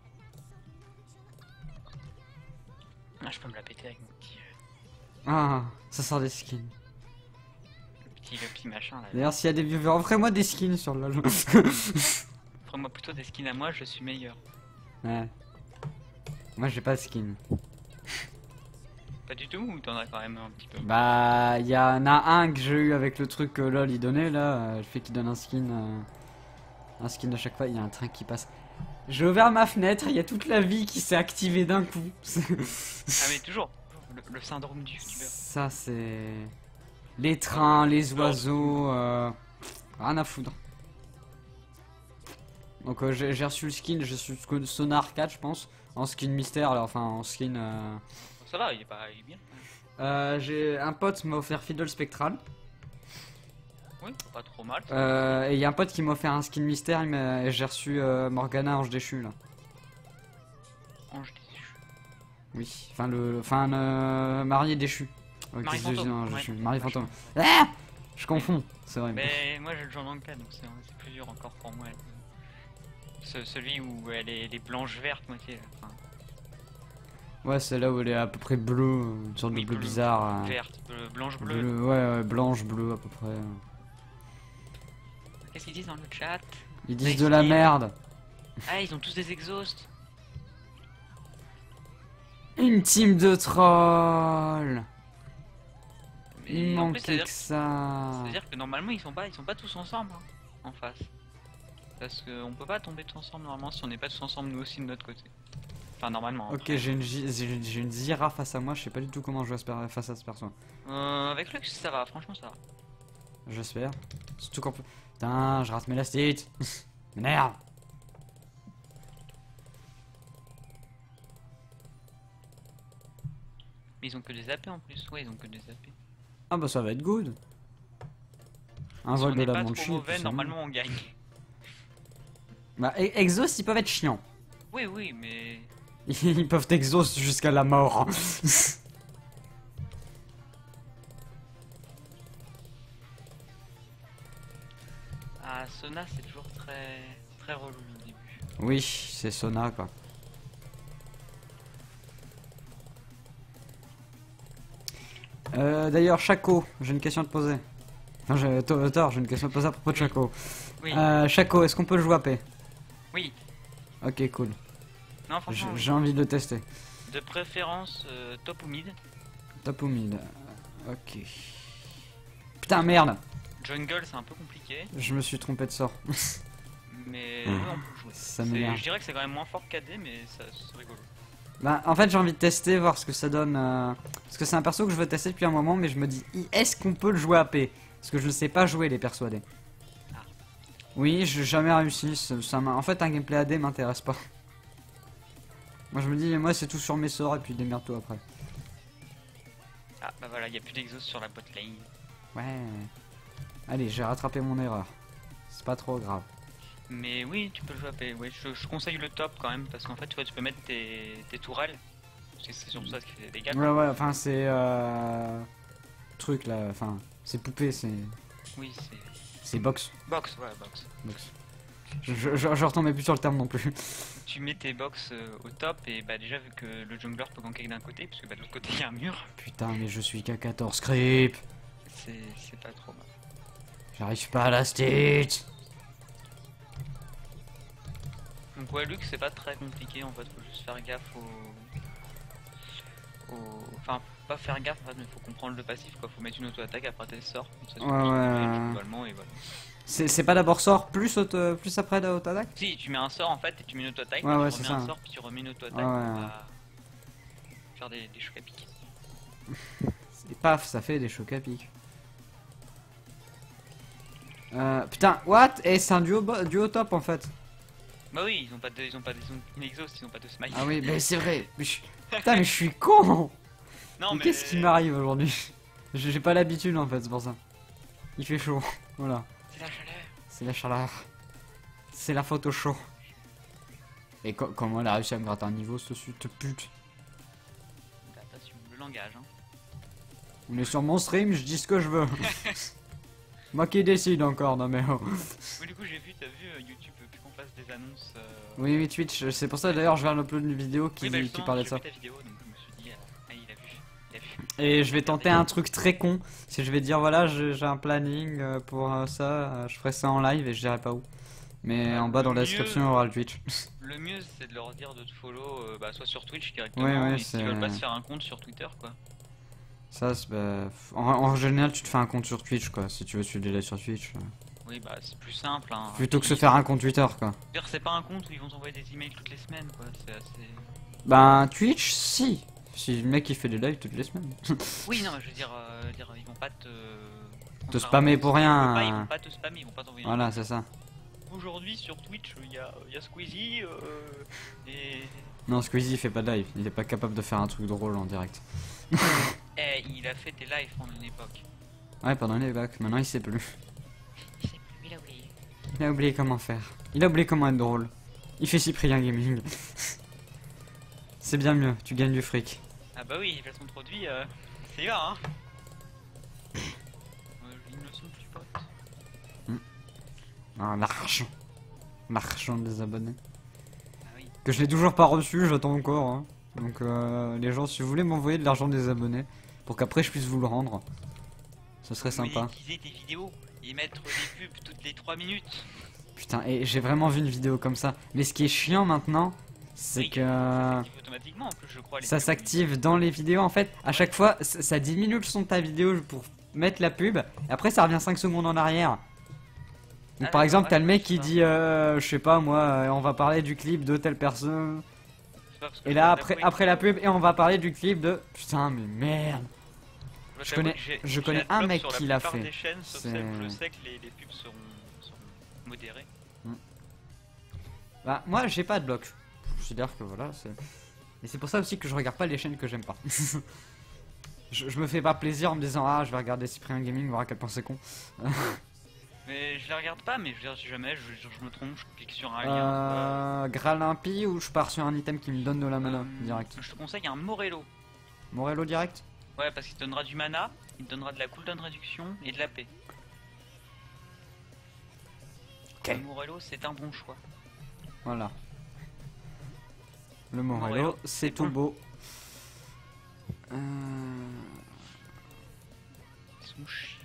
Ah, je peux me la péter avec mon petit... Ah, ça sort des skins. le petit machin là. D'ailleurs s'il y a des viewers, offrez-moi des skins sur LoL. Offre-moi plutôt des skins à moi, je suis meilleur. Ouais. Moi j'ai pas de skin. Pas du tout ou t'en as quand même un petit peu? Bah, il y en a un que j'ai eu avec le truc que LoL il donnait là, le fait qu'il donne un skin à chaque fois, il y a un train qui passe. J'ai ouvert ma fenêtre, il y a toute la vie qui s'est activée d'un coup. Ah mais toujours le syndrome du youtubeur. Ça c'est... Les trains, les oiseaux, rien à foutre. Donc j'ai reçu le skin, j'ai reçu Sonar 4 je pense, en skin mystère, alors, enfin en skin... Ça va, il est bien. j'ai un pote m'a offert Fiddle Spectral. Oui, pas trop mal. Et il y a un pote qui m'a offert un skin mystère et j'ai reçu Morgana Ange Déchu là. Ange déchu. Oui, enfin marié déchu. Marie Fantôme. Marie Fantôme. Ah, je confonds, c'est vrai. Mais moi j'ai le genre d'Anka donc c'est plus dur encore pour moi. Celui où elle est blanche verte moitié. Enfin, Ouais, c'est là où elle est à peu près bleue, une sorte oui, de bleu bizarre. Verte, blanche bleue. Ouais, blanche, bleue à peu près. Qu'est-ce qu'ils disent dans le chat? Ils disent de la merde. Ah, ils ont tous des exhausts. Une team de trolls. Il Mais en plus, manquait que ça. c'est-à-dire que normalement ils sont pas tous ensemble hein, en face. Parce qu'on peut pas tomber tous ensemble normalement si on n'est pas tous ensemble nous aussi de notre côté. Enfin normalement. Ok, après. j'ai une Zira face à moi, je sais pas du tout comment jouer face à ce perso. Avec Lux ça va, franchement ça va. J'espère. Surtout qu'on peut... Putain, je rate mes last-hits. Merde. Mais ils ont que des AP en plus, ouais ils ont que des AP. Ah bah ça va être good. Un Si vol on de n'est la pas Banshee. trop mauvais, puis normalement on gagne. Bah Exos ils peuvent être chiants. Oui, mais Ils peuvent t'exaucer jusqu'à la mort. Ah, Sona, c'est toujours très relou le début. Oui, c'est Sona quoi. D'ailleurs, Chaco, j'ai une question à te poser. Enfin, Thor, j'ai une question à te poser à propos de Chaco. Oui, Chaco, est-ce qu'on peut le jouer AP? oui. Ok, cool. Non, franchement, J'ai envie de le tester. de préférence top ou mid. Top ou mid? Ok. Putain, merde! Jungle, c'est un peu compliqué, Je me suis trompé de sort. mais oui, on peut le jouer. Ça m'énerve. Je dirais que c'est quand même moins fort que KD, mais c'est rigolo. Bah, en fait, j'ai envie de tester, voir ce que ça donne. Parce que c'est un perso que je veux tester depuis un moment, mais je me dis, est-ce qu'on peut le jouer AP? Parce que je ne sais pas jouer les persos AD. Ah. Oui, j'ai jamais réussi. En fait, un gameplay AD m'intéresse pas. Moi, je me dis, moi, c'est tout sur mes sorts et puis démerde-toi après. Ah, bah voilà, il n'y a plus d'exhaust sur la bot lane. Ouais. Allez, j'ai rattrapé mon erreur. C'est pas trop grave. Mais oui, tu peux le jouer AP. Ouais, je conseille le top quand même, parce qu'en fait, tu vois, tu peux mettre tes tourelles. Parce que c'est surtout ça qui fait des dégâts. Ouais, enfin, c'est. Truc là. Enfin, c'est poupée, c'est. Oui, c'est. C'est box. Box, ouais, box. Box. Je retombais plus sur le terme non plus. Tu mets tes box au top, et bah déjà, vu que le jungler peut ganker d'un côté, parce que bah, de l'autre côté, il y a un mur, Putain, mais je suis qu'à 14 creep. c'est pas trop mal. J'arrive pas à la state. Donc ouais, Lux, c'est pas très compliqué en fait, faut juste faire gaffe Enfin, pas faire gaffe en fait, mais faut comprendre le passif quoi, faut mettre une auto-attaque après tes sorts, comme ça tu Ouais, ouais. globalement et voilà. C'est pas d'abord sort plus plus après de haute attaque? Si, tu mets un sort en fait, et tu mets une auto-attaque, Ouais, puis ouais, tu c'est remets un ça. sort, puis tu remets une auto-attaque Ouais, ouais. pour faire des chocs à pic. Et paf, ça fait des chocs à pic. Putain, what? Et c'est un duo top en fait. Bah oui, ils ont une exhaust, ils ont pas de smite. Ah oui, mais c'est vrai. Putain, mais je suis con. Non Mais mais... qu'est-ce qui m'arrive aujourd'hui? J'ai pas l'habitude en fait, c'est pour ça. Il fait chaud, voilà. C'est la chaleur. C'est la chaleur. C'est la faute au chaud. Et comment elle a réussi à me gratter un niveau, cette pute? Attention, le langage hein. On est sur mon stream, je dis ce que je veux. Moi qui décide encore, non mais oh. Oui, du coup j'ai vu, t'as vu YouTube plus qu'on fasse des annonces... Oui, oui, Twitch, c'est pour ça d'ailleurs je vais upload une vidéo qui, Oui, bah, qui justement, parlait de j'ai ça. vu ta vidéo, donc je me suis dit, ah il a vu. Et je vais tenter un truc très con. Si je vais dire voilà, j'ai un planning pour ça, je ferai ça en live et je dirai pas où. Mais en bas dans la description il y aura le Twitch. Le mieux c'est de leur dire de te follow bah, soit sur Twitch directement, Ouais, et s'ils c'est- veulent pas se faire un compte sur Twitter quoi. Ça, bah, en général, tu te fais un compte sur Twitch quoi. Si tu veux suivre des lives sur Twitch. Oui bah c'est plus simple hein. Plutôt que se faire un compte Twitter quoi. Dire c'est pas un compte où ils vont t'envoyer des emails toutes les semaines quoi, c'est assez... Ben, Twitch, si. Si le mec il fait des lives toutes les semaines. Oui non, je veux dire, ils vont pas Te spammer pour rien. Ils vont pas te spammer, ils vont pas t'envoyer un Voilà, c'est ça. Aujourd'hui sur Twitch il y a Squeezie et... Non, Squeezie il fait pas de live. Il est pas capable de faire un truc drôle en direct. Eh, il a fait des lives pendant une époque. Ouais, pendant les bacs. Maintenant il sait plus. Il sait plus, il a oublié. Il a oublié comment faire. Il a oublié comment être drôle. Il fait Cyprien Gaming. C'est bien mieux, tu gagnes du fric. Ah bah oui, placement de produit, c'est là hein. Ils ne sont plus potes. Ah, l'argent. L'argent des abonnés. Ah oui. Que je n'ai toujours pas reçu, j'attends encore. Hein. Donc les gens, si vous voulez m'envoyer de l'argent des abonnés, pour qu'après je puisse vous le rendre, ce serait sympa. Monétiser tes vidéos et mettre des pubs toutes les 3 minutes. Putain, et j'ai vraiment vu une vidéo comme ça. Mais ce qui est chiant maintenant, c'est Oui, que ça s'active automatiquement en plus je crois. Les ça vidéos. s'active dans les vidéos en fait. À chaque fois, ça diminue le son de ta vidéo pour mettre la pub. Et après, ça revient 5 secondes en arrière. Donc, Ah, par exemple, ouais, t'as le mec je qui sais dit, je sais pas moi, on va parler du clip de telle personne. C'est pas parce que Et je là, dois t'avouer après que- la pub, et on va parler du clip de. Putain, mais merde. dois je t'avouer connais- que je j'ai connais adblock un mec sur la qui l'a plupart fait. des chaînes, sauf C'est- celles où je sais que les pubs seront modérées. Bah, moi, j'ai pas de bloc. Je considère que voilà, c'est. Et c'est pour ça aussi que je regarde pas les chaînes que j'aime pas. je me fais pas plaisir en me disant, ah, je vais regarder Cyprien Gaming, voir à quel point c'est con. Mais je les regarde pas, mais je veux dire, si jamais je me trompe, je clique sur un lien. Graal impie ou je pars sur un item qui me donne de la mana direct? Je te conseille un Morello. Morello direct? Ouais, parce qu'il te donnera du mana, il te donnera de la cooldown réduction et de la paix. Ok. Le Morello, c'est un bon choix. Voilà. Le Morello, c'est tout beau. Ils sont chiants.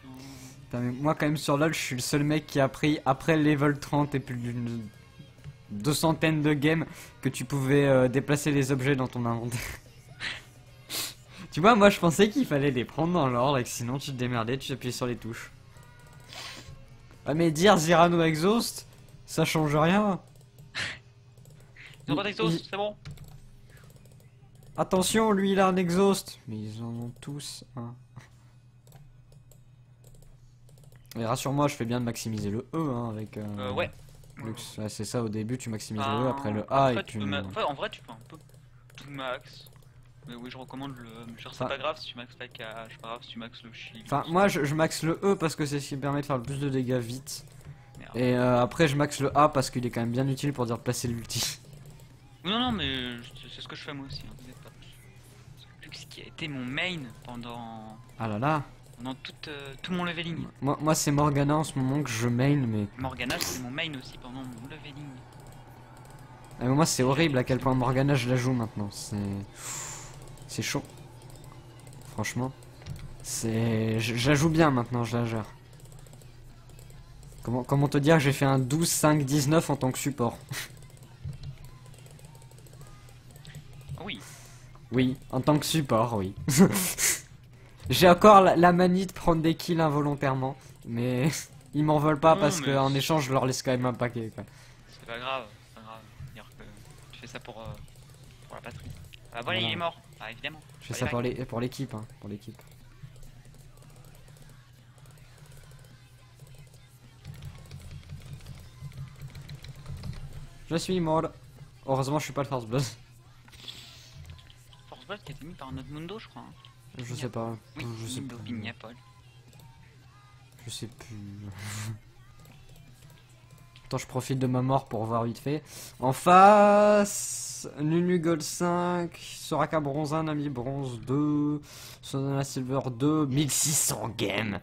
Putain, mais moi quand même sur LoL, je suis le seul mec qui a pris après le level 30 et plus d'une 200 de games que tu pouvais déplacer les objets dans ton inventaire. Tu vois, moi je pensais qu'il fallait les prendre dans l'ordre et que sinon tu te démerdais, tu appuyais sur les touches. Ah mais dire Zyrano Exhaust, ça change rien. Ils ont pas d'exhaust, c'est bon. Attention, lui il a un exhaust. Mais ils en ont tous un. Et rassure-moi, je fais bien de maximiser le E hein, avec Ouais. Lux. Ouais, c'est ça, au début tu maximises Ah, le E, après le A en et fait, tu... en vrai, tu peux un peu tout max. Mais oui, je recommande le. Genre, c'est Enfin- pas grave si tu maxes la cage, c'est pas grave si tu maxes le shield. Enfin, moi je max le E parce que c'est ce qui me permet de faire le plus de dégâts vite. Merde. Et après je max le A parce qu'il est quand même bien utile pour dire placer l'ulti. Non, non, mais c'est ce que je fais moi aussi. Hein, t'inquiète pas. Lux qui a été mon main pendant Ah là là. tout mon leveling. Moi c'est Morgana en ce moment que je main, mais... Morgana, c'est mon main aussi pendant mon leveling. Ah, mais moi c'est horrible à quel point Morgana je la joue maintenant. C'est chaud. Franchement. Je la joue bien maintenant, je la gère. Comment te dire que j'ai fait un 12, 5, 19 en tant que support. Oui. Oui, en tant que support, oui. J'ai encore la manie de prendre des kills involontairement, mais ils m'en veulent pas Non, parce mais qu'en échange je leur laisse quand même un paquet. Quoi. C'est pas grave, c'est pas grave. Dire que tu fais ça pour la patrie. Ah voilà, Voilà. il est mort. Ah évidemment. Je fais Bye ça bye. pour l'équipe, hein, pour l'équipe. Je suis mort. Heureusement je suis pas le first blood. Force Blood qui a été mis par notre Mundo, je crois. Hein. Je sais pas. Oui, Je sais Mundo plus. Pignapol. Je sais plus. Attends, je profite de ma mort pour voir vite fait. En face, Nunu Gold 5, Soraka Bronze 1, Nami Bronze 2, Sonana Silver 2, 1600 games.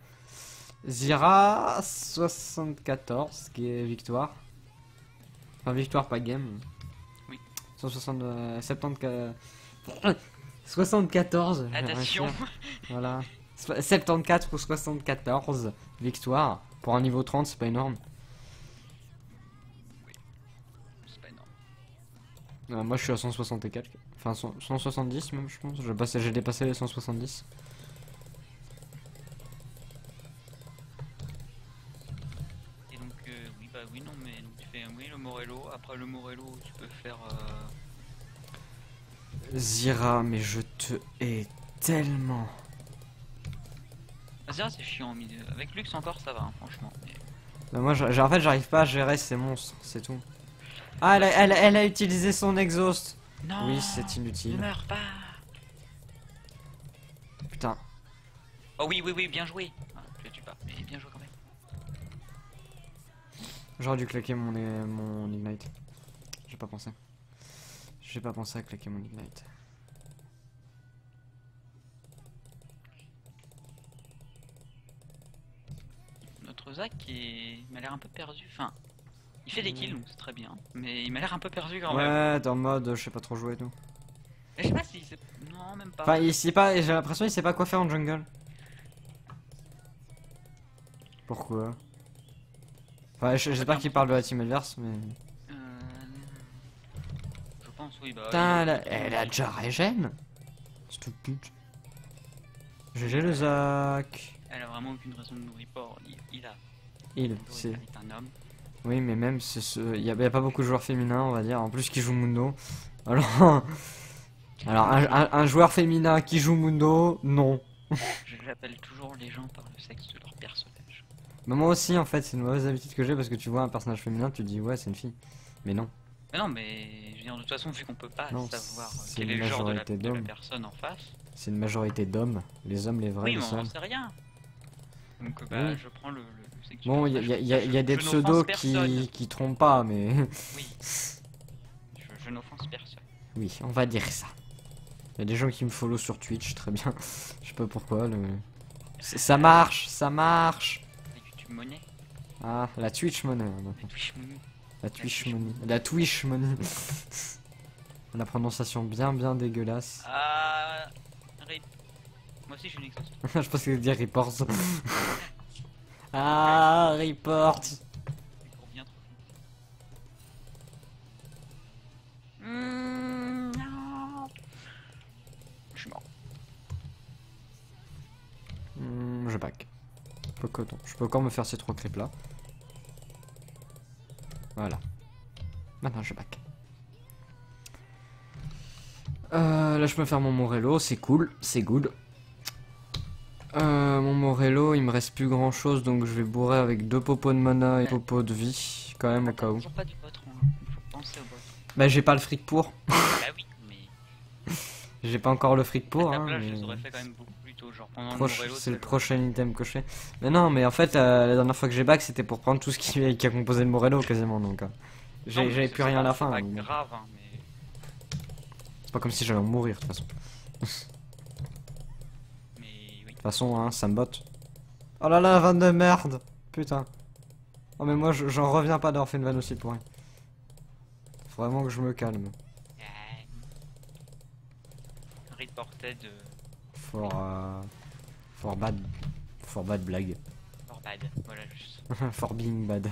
Zira 74, qui est victoire. Enfin, victoire, pas game. Oui. 160, 74. 74, je vais Attention. réussir. Voilà. 74 pour 74 victoire. Pour un niveau 30, c'est pas énorme. C'est pas énorme. Moi je suis à 164. Enfin 170 même je pense. J'ai dépassé les 170. Et donc, oui, bah oui, non, mais donc, tu fais oui, le Morello. Après le Morello, tu peux faire. Zira, mais je te hais tellement. Zira, c'est chiant. Mais avec Lux encore, ça va, hein, franchement. Mais... Bah, moi en fait j'arrive pas à gérer ces monstres, c'est tout. Ah elle a utilisé son exhaust. Non. Oui c'est Ne inutile. meurs pas. Putain. Oh oui, oui, oui, bien joué. Ah, je le tue pas, mais bien joué quand même. J'aurais dû claquer mon ignite. J'ai pas pensé. J'ai pas pensé à claquer mon ignite. Notre Zach il m'a l'air un peu perdu. Enfin, il fait des kills donc c'est très bien, mais il m'a l'air un peu perdu quand même. Ouais, dans le mode je sais pas trop jouer et tout. Mais je sais pas si c'est. Non, même pas. Enfin, il sait pas, j'ai l'impression qu'il sait pas quoi faire en jungle. Pourquoi? Enfin, j'espère qu'il parle de la team adverse, mais. Je pense, oui, bah. Putain, elle a déjà régène. Stupide. GG le Zach. Elle a vraiment aucune raison de nous report. Il a. Il, C'est c'est. un homme. Oui, mais même, il y a pas beaucoup de joueurs féminins, on va dire. En plus, qui jouent Mundo. Alors, un joueur féminin qui joue Mundo, non. J'appelle toujours les gens par le sexe de leur personnage. Mais moi aussi, en fait, c'est une mauvaise habitude que j'ai parce que tu vois un personnage féminin, tu te dis ouais, c'est une fille. Mais non. Mais non, mais je veux dire, de toute façon, vu qu'on peut pas Non, savoir c'est quel est une le genre de la majorité d'hommes. personne en face. C'est une majorité d'hommes. Les hommes, les vrais, Oui, les mais on seuls. n'en sait rien. Donc bah, Oui. je prends le Bon, il y a des je pseudos n'offense personne. qui trompent pas, mais... Oui. Je n'offense personne. Oui, on va dire ça. Il y a des gens qui me follow sur Twitch, très bien. Je sais pas pourquoi, ça marche, ça marche. La YouTube monnaie. Ah, la Twitch money. La Twitch money. La Twitch money. La Twitch money. La prononciation bien dégueulasse. Ah. Rip. Moi aussi j'ai une exhaust. Je pense que dire report. Ah, report. C'est pour bien trop vite. Non. Je suis mort. Je back. Je peux encore me faire ces 3 creeps là. Voilà. Maintenant je back. Là je peux faire mon Morello, c'est cool, c'est good. Mon Morello, il me reste plus grand chose, donc je vais bourrer avec 2 popos de mana et popos de vie, quand même au cas où. Toujours pas du botron. Il faut penser au botron. Bah j'ai pas le fric pour. Bah oui, mais. J'ai pas encore le fric pour. À ta Hein, place, je mais... les aurais fait quand même beaucoup plus tôt. Genre pendant le Morello. C'est le prochain item que je fais. Mais non, mais en fait, la dernière fois que j'ai back, c'était pour prendre tout ce qui a composé le Morello quasiment, donc. J'avais plus rien à la fin. C'est donc pas bon. grave, hein, mais. C'est pas comme si j'allais en mourir de toute façon. Mais oui. De toute façon, hein, ça me botte. Oh là là, vanne de merde. Putain. Oh mais moi, j'en reviens pas d'avoir fait une vanne aussi pour rien. Faut vraiment que je me calme. Reported. For bad. For bad blague. For bad. Voilà, juste. For being bad.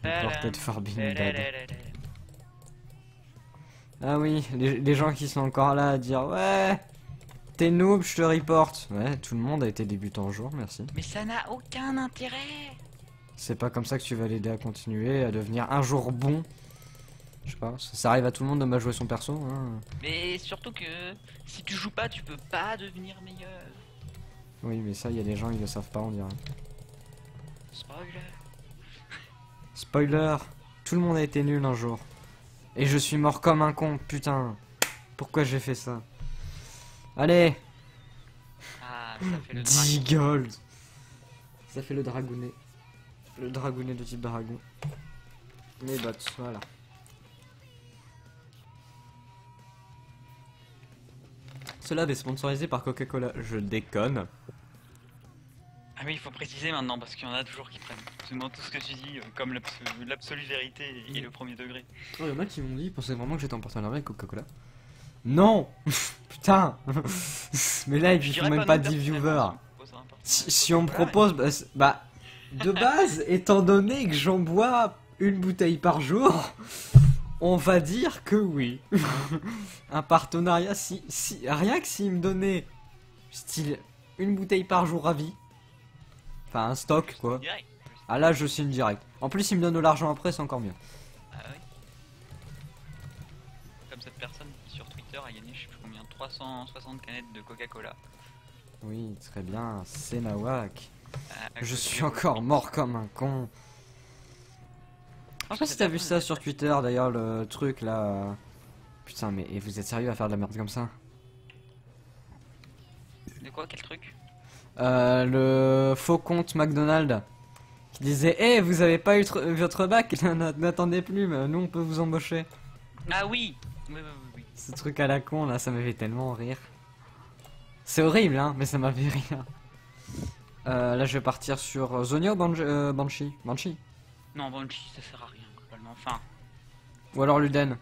Reported for being bad. Ah oui, les gens qui sont encore là à dire ouais, t'es noob, je te reporte. Ouais, tout le monde a été débutant au jour, merci. Mais ça n'a aucun intérêt. C'est pas comme ça que tu vas l'aider à continuer, à devenir un jour bon. Je sais pas, ça arrive à tout le monde de mal jouer son perso. Hein. Mais surtout que si tu joues pas, tu peux pas devenir meilleur. Oui, mais ça, il y a des gens, ils le savent pas, on dirait. Spoiler. Spoiler, tout le monde a été nul un jour. Et je suis mort comme un con, putain. Pourquoi j'ai fait ça? Allez, Ah, ça fait le 10 dragon. gold. Ça fait le dragounet. Le dragounet de type dragon. Les bots, voilà. Cela est sponsorisé par Coca-Cola. Je déconne. Ah oui, il faut préciser maintenant parce qu'il y en a toujours qui prennent absolument tout ce que tu dis comme l'absolue vérité et le premier degré. Oh, il y en a qui m'ont dit, ils pensaient vraiment que j'étais en partenariat avec Coca-Cola. Non. Putain. Mais là, ils font même pas 10 viewers. Si on me propose, bah, de base, étant donné que j'en bois une bouteille par jour, on va dire que oui. Un partenariat, rien que s'il me donnait, style, une bouteille par jour à vie. Enfin, un stock, quoi. Direct. Ah là, je signe direct. En plus, il me donne de l'argent après, c'est encore mieux. Ah oui. Comme cette personne qui sur Twitter a gagné je sais plus combien, 360 canettes de Coca-Cola. Oui, très bien, c'est Nawak. Je Je suis encore mort comme un con. Je sais pas si t'as vu ça sur Twitter, d'ailleurs, le truc là. Putain, mais et vous êtes sérieux à faire de la merde comme ça? De quoi, quel truc? Le faux compte McDonald's qui disait eh, vous avez pas eu votre bac, n'attendez plus, mais nous on peut vous embaucher. Ah oui. Oui. Ce truc à la con là, ça m'avait tellement rire. C'est horrible hein, mais ça m'avait rire. Là je vais partir sur Zonia ou Banshee. Banshee. Non, Banshee ça sert à rien globalement. Enfin. Ou alors Luden.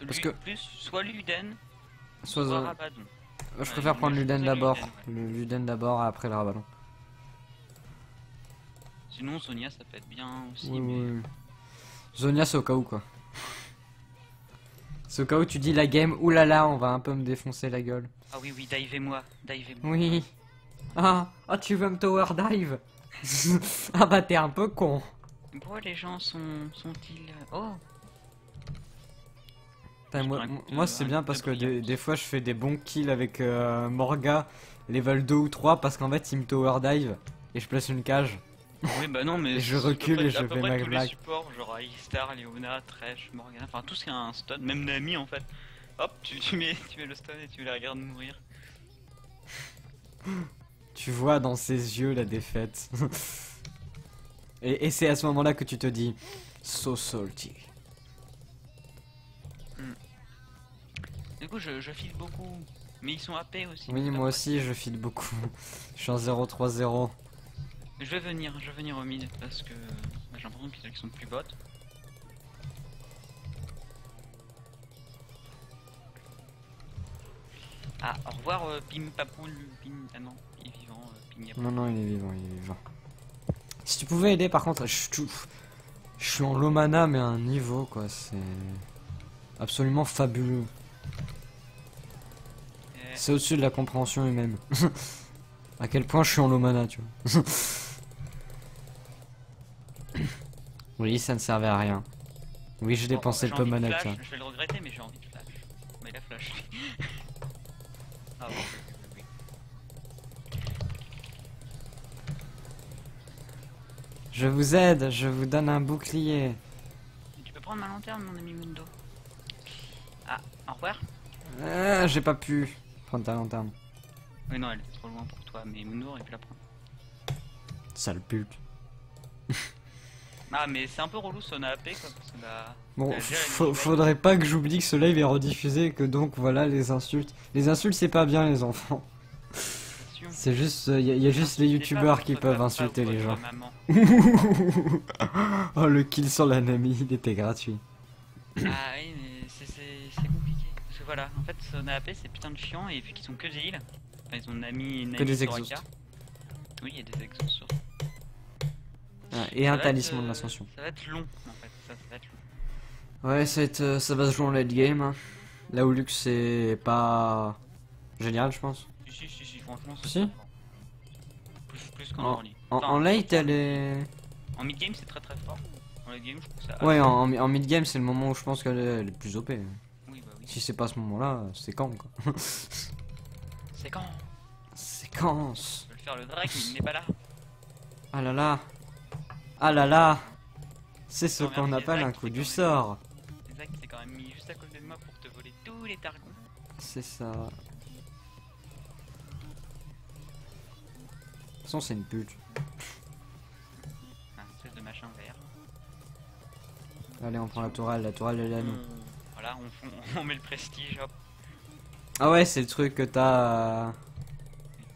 Parce que plus soit Luden, Soit soit Rabadon. Je préfère Ouais, prendre je Luden faisais d'abord. Luden, Le Luden d'abord, après le Rabadon. Sinon Sonia ça peut être bien aussi. Oui, mais... oui. Zonia c'est au cas où quoi. C'est au cas où tu dis la game, oulala, on va un peu me défoncer la gueule. Ah oui, divez-moi. Oui. Ah, tu veux me tower dive? Ah bah t'es un peu con. Pourquoi les gens sont-ils... Oh. Putain, moi c'est bien parce que des fois je fais des bons kills avec Morga level 2 ou 3 parce qu'en fait il me tower dive et je place une cage. Oui bah non mais... Et je recule et je fais ma tous les blague. supports, genre Alistar, Leona, Thresh, Morgana, enfin tout ce qui a un stun, même Nami en fait. Hop, tu mets le stun et tu la regardes mourir. Tu vois dans ses yeux la défaite. Et c'est à ce moment-là que tu te dis so salty. Du coup, je file beaucoup. Mais ils sont AP aussi. Oui, donc moi après. aussi je file beaucoup. Je suis en 0-3-0. Je vais venir au mid parce que j'ai l'impression qu'ils sont plus bots. Ah, au revoir Pim Papoul, Pim... Ah non, il est vivant, Pim Yapou. Non, non, il est vivant, il est vivant. Si tu pouvais aider par contre, je suis en low mana mais à un niveau quoi, c'est absolument fabuleux. C'est au-dessus de la compréhension humaine. À quel point je suis en low mana, tu vois. Oui, ça ne servait à rien. Oui, j'ai dépensé le peu mana que ça. Je vais le regretter, mais j'ai envie de flash. Mais il a flash. Ah bon, oui. Je vous aide, je vous donne un bouclier. Tu peux prendre ma lanterne, mon ami Mundo. Ah, au revoir. J'ai pas pu prendre ta lanterne. Oui, non, elle est trop loin pour toi, mais Mundo aurait pu la prendre. Sale pute. Ah, mais c'est un peu relou son AP quoi, parce que bah. Bon, déjà, elle est faudrait pas que j'oublie que ce live est rediffusé, que donc voilà les insultes. Les insultes c'est pas bien les enfants. nouvelle. C'est juste, y a juste les youtubeurs qui peuvent insulter les gens. Maman. Oh le kill sur la Nami, il était gratuit. Ah oui, mais c'est compliqué. Parce que voilà, en fait, son AP c'est putain de chiant et vu qu'ils sont que des heals, enfin ils ont Nami, Que des Soraka. exhausts. Oui, il y a des exhausts sur. Ah, et Ça un va talisman être, de l'ascension. Ça va être long en fait, ça va être long. Ouais, ça va se jouer en late game. Hein. Là où Lux c'est pas génial, je pense. Si, franchement, c'est Si. très fort. Plus qu'en early. En Enfin, late, elle est. En mid game, c'est très fort. En late game, je trouve ça. Ouais, en mid game, c'est le moment où je pense qu'elle est le plus OP. Oui, bah oui. Si c'est pas ce moment-là, c'est quand quoi. C'est quand Séquence. je veux le faire le Drake, mais il n'est pas là. Ah là là. Ah là là. C'est ce Non, qu'on merci, appelle Zach, un c'est coup du quand même- sort. Zach s'est quand même mis juste à côté de moi pour te voler tous les targons. C'est ça. De toute façon, c'est une pute. Un espèce de machin vert. Allez, on prend la tourelle elle est à nous. Voilà, on met le prestige, hop. Ah ouais, c'est le truc que t'as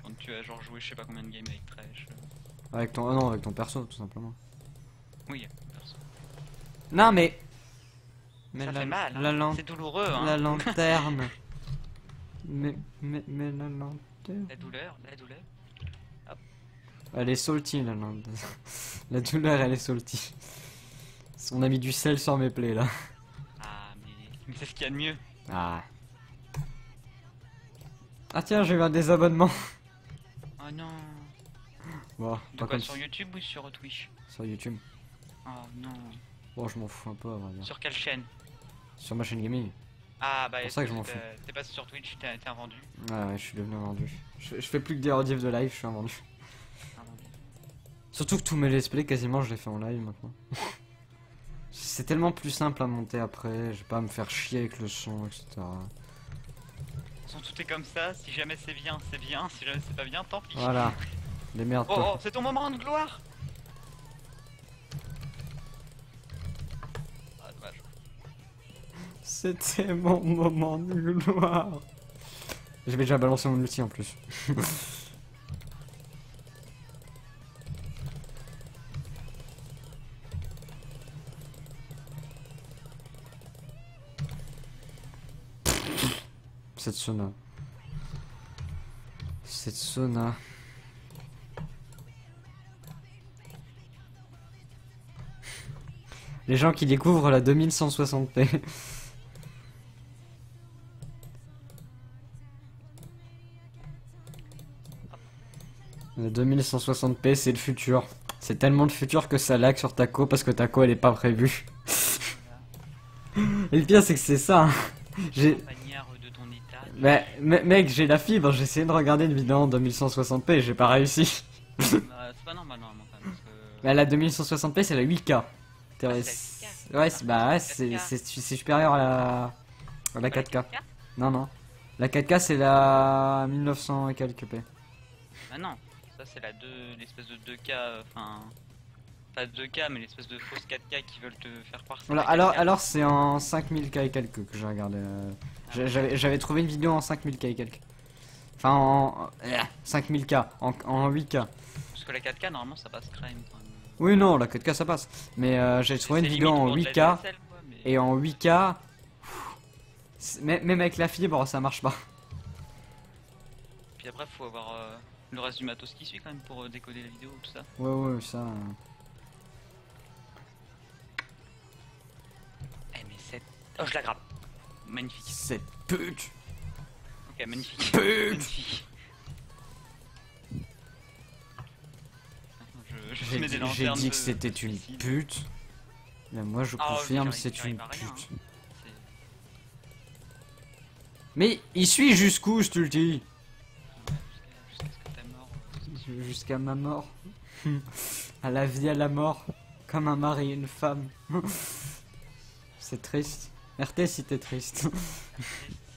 Quand tu as genre joué je sais pas combien de games avec Trash. avec ton, non, avec ton perso, tout simplement. Oui, perso. Non mais Ça fait mal, hein. la lampe, C'est douloureux, hein. la lanterne. mais la lanterne. La douleur. Elle est salty la lampe. La douleur, elle est salty. On a mis du sel sur mes plaies là. Ah, mais c'est ce qu'il y a de mieux. Ah. Ah tiens, j'ai eu un désabonnement. Oh non. Bon, De pas quoi, comme sur YouTube ou sur Twitch? sur YouTube. Oh non. Bon, je m'en fous un peu, à vrai dire. Sur quelle chaîne? Sur ma chaîne gaming. Ah bah C'est pour ça que je m'en fous. t'es passé sur Twitch, t'es un vendu. Ah ouais, je suis devenu un vendu. Je fais plus que des rediffs de live, je suis un vendu. Un vendu. Surtout que tous mes let's play, quasiment, je les fais en live maintenant. C'est tellement plus simple à monter après, je vais pas me faire chier avec le son, etc. De toute façon, tout est comme ça, si jamais c'est bien, si jamais c'est pas bien, tant pis. Voilà. Les merdes, Oh, toi. oh, c'est ton moment de gloire. Ah, dommage. C'était mon moment de gloire. J'avais déjà balancé mon ulti en plus. Cette sauna. Cette sauna. Les gens qui découvrent la 2160p. La 2160p c'est le futur. C'est tellement le futur que ça lag sur ta co parce que ta co elle est pas prévue. Et le pire c'est que c'est ça. Hein. J'ai... Manière de ton état. Mais mec, j'ai la fibre, j'ai essayé de regarder une vidéo en 2160p et j'ai pas réussi. Bah, c'est pas normal normalement quand même, parce que... Mais la 2160p c'est la 8K. c'est la 8K. Ouais, bah ouais, 4K. c'est supérieur à la 4K. Non, non. La 4K c'est la 1900 et quelques p. Ah non, ça c'est l'espèce de 2K, enfin... pas 2K, mais l'espèce de fausse 4K qui veulent te faire croire que c'est la 4K. Alors c'est en 5000K et quelques que j'ai regardé. J'avais trouvé une vidéo en 5000K et quelques. Enfin en 5000K, en 8K. Parce que la 4K, normalement, ça passe crème. Quand même. Oui, non, la 4K ça passe. Mais j'avais trouvé une C'est vidéo limite en pour de la 8K. DSL, quoi, mais... Et en 8K, même avec la fibre, ça marche pas. Puis après, faut avoir le reste du matos qui suit quand même pour décoder la vidéo, tout ça. Ouais, ouais, ça. Eh, mais cette... Oh, je la grappe. Magnifique. Cette pute. Ok, magnifique. Pute. Magnifique. Je mets des J'ai lanternes dit de- que c'était de une suicide. pute. Mais moi je Ah, confirme, j'y c'est arrive une à rien, pute. hein. C'est- Mais il suit jusqu'où, je te le dis? Jusqu'à ce que t'es mort. Jusqu'à ma mort. À la vie, à la mort. Comme un mari et une femme. C'est triste. RT si t'es triste.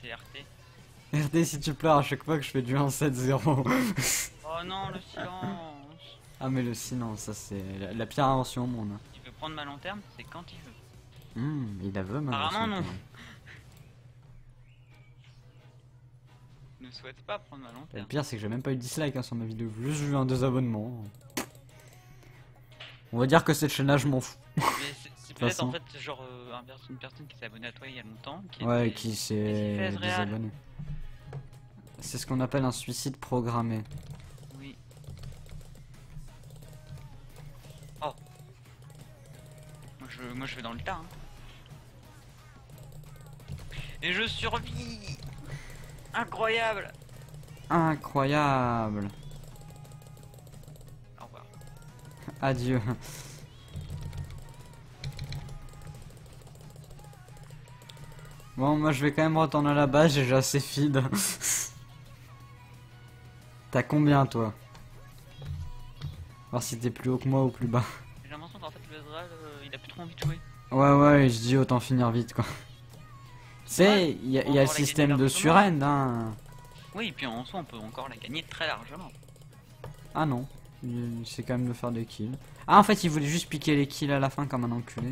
C'est RT. RT si tu pleures à chaque fois que je fais du 1-7-0. Oh non, le silence. Ah mais le silence, ça c'est la pire invention au monde. Il veut prendre ma lanterne, c'est quand il veut. Il la veut maintenant. Apparemment, non. Ne souhaite pas prendre ma Le lanterne. pire c'est que j'ai même pas eu de dislike sur ma vidéo. Juste eu un désabonnement. On va dire que cette chaîne-là je m'en fous. Mais c'est peut-être façon. en fait genre une personne qui s'est abonnée à toi il y a longtemps. Ouais, était- qui s'est Vas-y, fais Ezreal. désabonné. C'est ce qu'on appelle un suicide programmé. Oui. Oh. Moi je vais dans le tas. Hein. Et je survis. Incroyable. Incroyable. Au revoir. Adieu. Bon, moi je vais quand même retourner à la base, j'ai déjà assez feed. T'as combien toi? Voir si t'es plus haut que moi ou plus bas. J'ai l'impression qu'en fait le Ezreal il a plus trop envie de jouer. Ouais, je dis autant finir vite quoi. Tu sais, il y a le la système gagner de largement. surrend, hein. Oui, et puis en soi on peut encore la gagner très largement. Ah non, il essaie quand même de faire des kills. Ah, en fait, il voulait juste piquer les kills à la fin comme un enculé.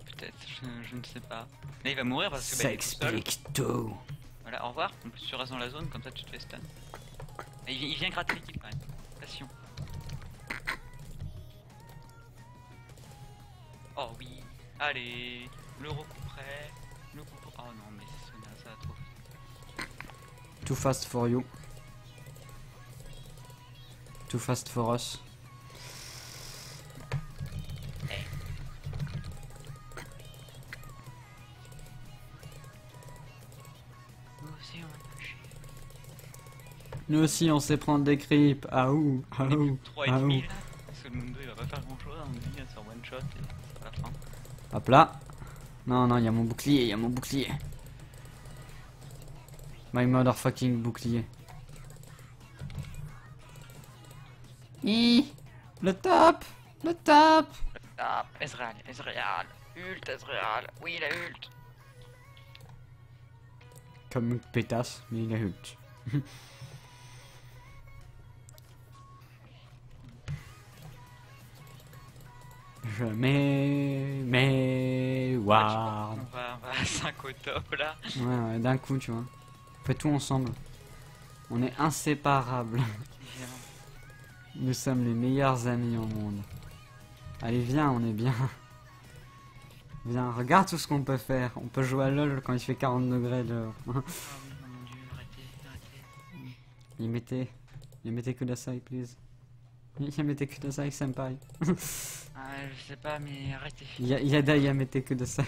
Peut-être, je ne sais pas. Là il va mourir parce que Ça bah, il est tout seul. explique tout. Voilà, au revoir. En plus tu restes dans la zone, comme ça tu te fais stun. Et il vient gratter l'équipe quand même. Passion. Oh oui. Allez. Le recoupe prêt. Le coup. Oh non mais c'est Sonia, ça va trop vite. Too fast for you. Too fast for us. Nous aussi on va lâcher. Nous aussi, on sait prendre des creeps. Ah ouh, ah ouh, 3 ah et demi ouh. là. Parce que le Mundo il va pas faire grand chose, on dit sur one shot et ça va la fin. Hop là. Non, il y a mon bouclier, il y a mon bouclier. My motherfucking bouclier. Le top. Le top. Ah, Ezreal, ult, Ezreal, oui il a ult. Comme une pétasse, mais il a ult. Mais ward. On va à 5 au top là. Ouais, d'un coup, tu vois. On fait tout ensemble. On est inséparables. Nous sommes les meilleurs amis au monde. Allez, viens, on est bien. Viens, regarde tout ce qu'on peut faire. On peut jouer à LoL quand il fait 40 degrés dehors. Oh mon dieu, arrêtez. Yamete kudasai, please. Yamete kudasai, senpai. Ah, je sais pas, mais arrêtez. Yada yamete kudasai.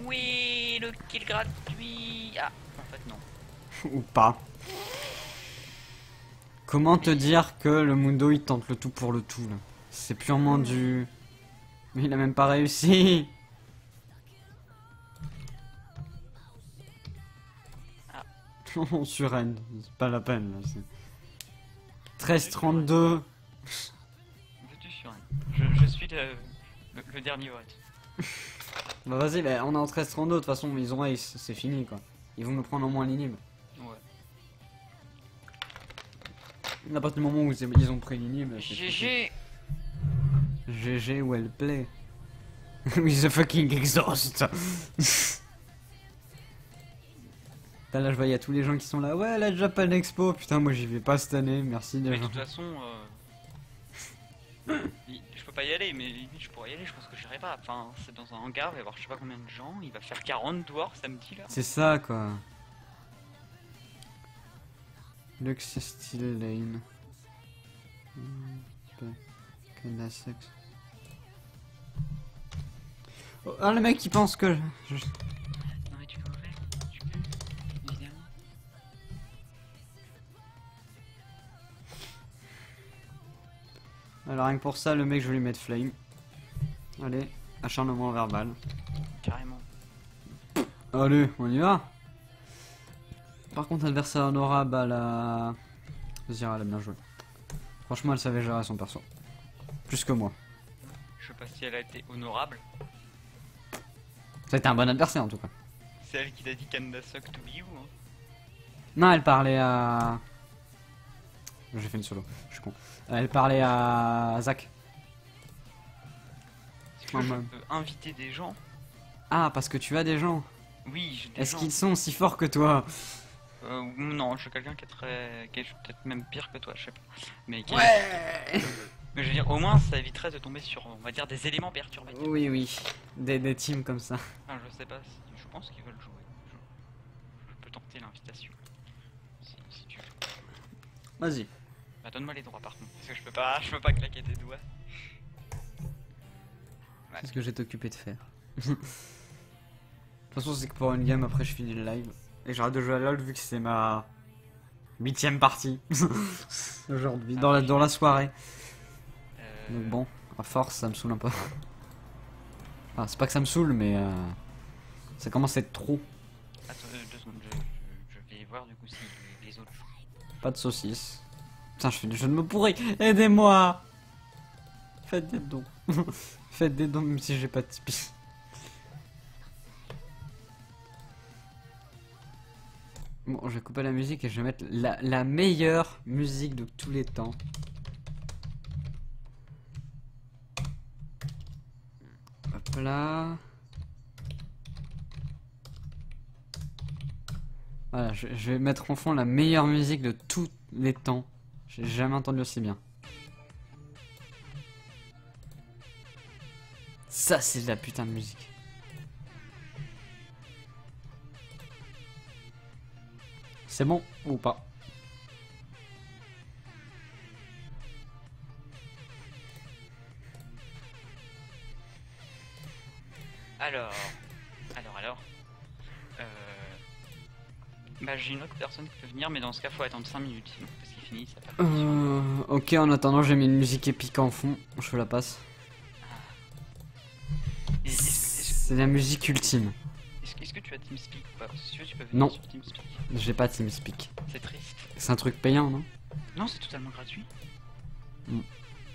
Oui, le kill gratuit. Ah, en fait non. Ou pas. Comment te dire que le Mundo il tente le tout pour le tout là? C'est purement du... Mais il a même pas réussi. Ah. On surrend, c'est pas la peine là. 13-32. Veux-tu sur un je suis le dernier vote. Bah vas-y, bah, on est en 13-32, de toute façon ils ont ace, c'est fini quoi. Ils vont me prendre en moins l'inhib. Ouais. À partir du moment où ils ont pris l'inhib. GG. GG well play. With the fucking exhaust. Là, je vois, il y a tous les gens qui sont là. Ouais, la Japan Expo. Putain, moi, j'y vais pas cette année. Merci Mais de déjà. toute façon, je peux pas y aller, mais limite, je pourrais y aller, je pense que j'irai pas. Enfin, c'est dans un hangar, il va y avoir je sais pas combien de gens, il va faire 40 dehors samedi là. C'est ça, quoi. Lux Steel Lane. Sex. Oh, ah, le mec, il pense que. Non, mais tu peux ouvrir, tu peux, évidemment. Alors, rien que pour ça, le mec, je vais lui mettre flame. Allez, acharnement verbal. Carrément. Allez, on y va. Par contre, adversaire honorable à la. Zira, elle a bien joué. Franchement, elle savait gérer son perso. Plus que moi. Je sais pas si elle a été honorable. Ça a été un bon adversaire en tout cas. C'est elle qui t'a dit Canada suck to be you, hein. Non, elle parlait à. J'ai fait une solo, je suis con. Elle parlait à Zach. Est-ce que je peux inviter des gens? Ah, parce que tu as des gens. Oui, j'ai des Est-ce gens. qu'ils sont si forts que toi? Non, je suis quelqu'un qui est peut-être même pire que toi, je sais pas. Mais qui Ouais. Mais je veux dire, au moins ça éviterait de tomber sur, on va dire, des éléments perturbateurs. Oui, oui. Des teams comme ça. Enfin, je sais pas, je pense qu'ils veulent jouer. Je peux tenter l'invitation. Si tu veux. Vas-y. Bah donne-moi les droits par contre, parce que je peux pas claquer des doigts. Ouais. C'est ce que j'ai t'occupé de faire. De toute façon, c'est que pour une game, après je finis le live. Et j'arrête de jouer à LoL vu que c'est ma 8ème partie. Aujourd'hui, dans la soirée. Donc bon, à force, ça me saoule un peu. Enfin, c'est pas que ça me saoule, mais ça commence à être trop. Attends, 2 secondes, je vais voir du coup si les autres jouent. Pas de saucisse. Putain, je fais du jeu de mots pourri. Aidez-moi. Faites des dons. Faites des dons même si j'ai pas de Tipeee. Bon, je vais couper la musique et je vais mettre la meilleure musique de tous les temps. Hop là. Voilà, je vais mettre en fond la meilleure musique de tous les temps. J'ai jamais entendu aussi bien. Ça, c'est de la putain de musique. C'est bon ou pas? Alors... Bah j'ai une autre personne qui peut venir, mais dans ce cas faut attendre 5 minutes sinon, parce qu'il finit sa partie. Ok, en attendant, j'ai mis une musique épique en fond. Je la passe. C'est la musique ultime. Est-ce que tu as TeamSpeak ou pas? Si tu veux, tu peux venir Non. sur TeamSpeak. J'ai pas TeamSpeak. C'est triste. C'est un truc payant, non? Non, c'est totalement gratuit.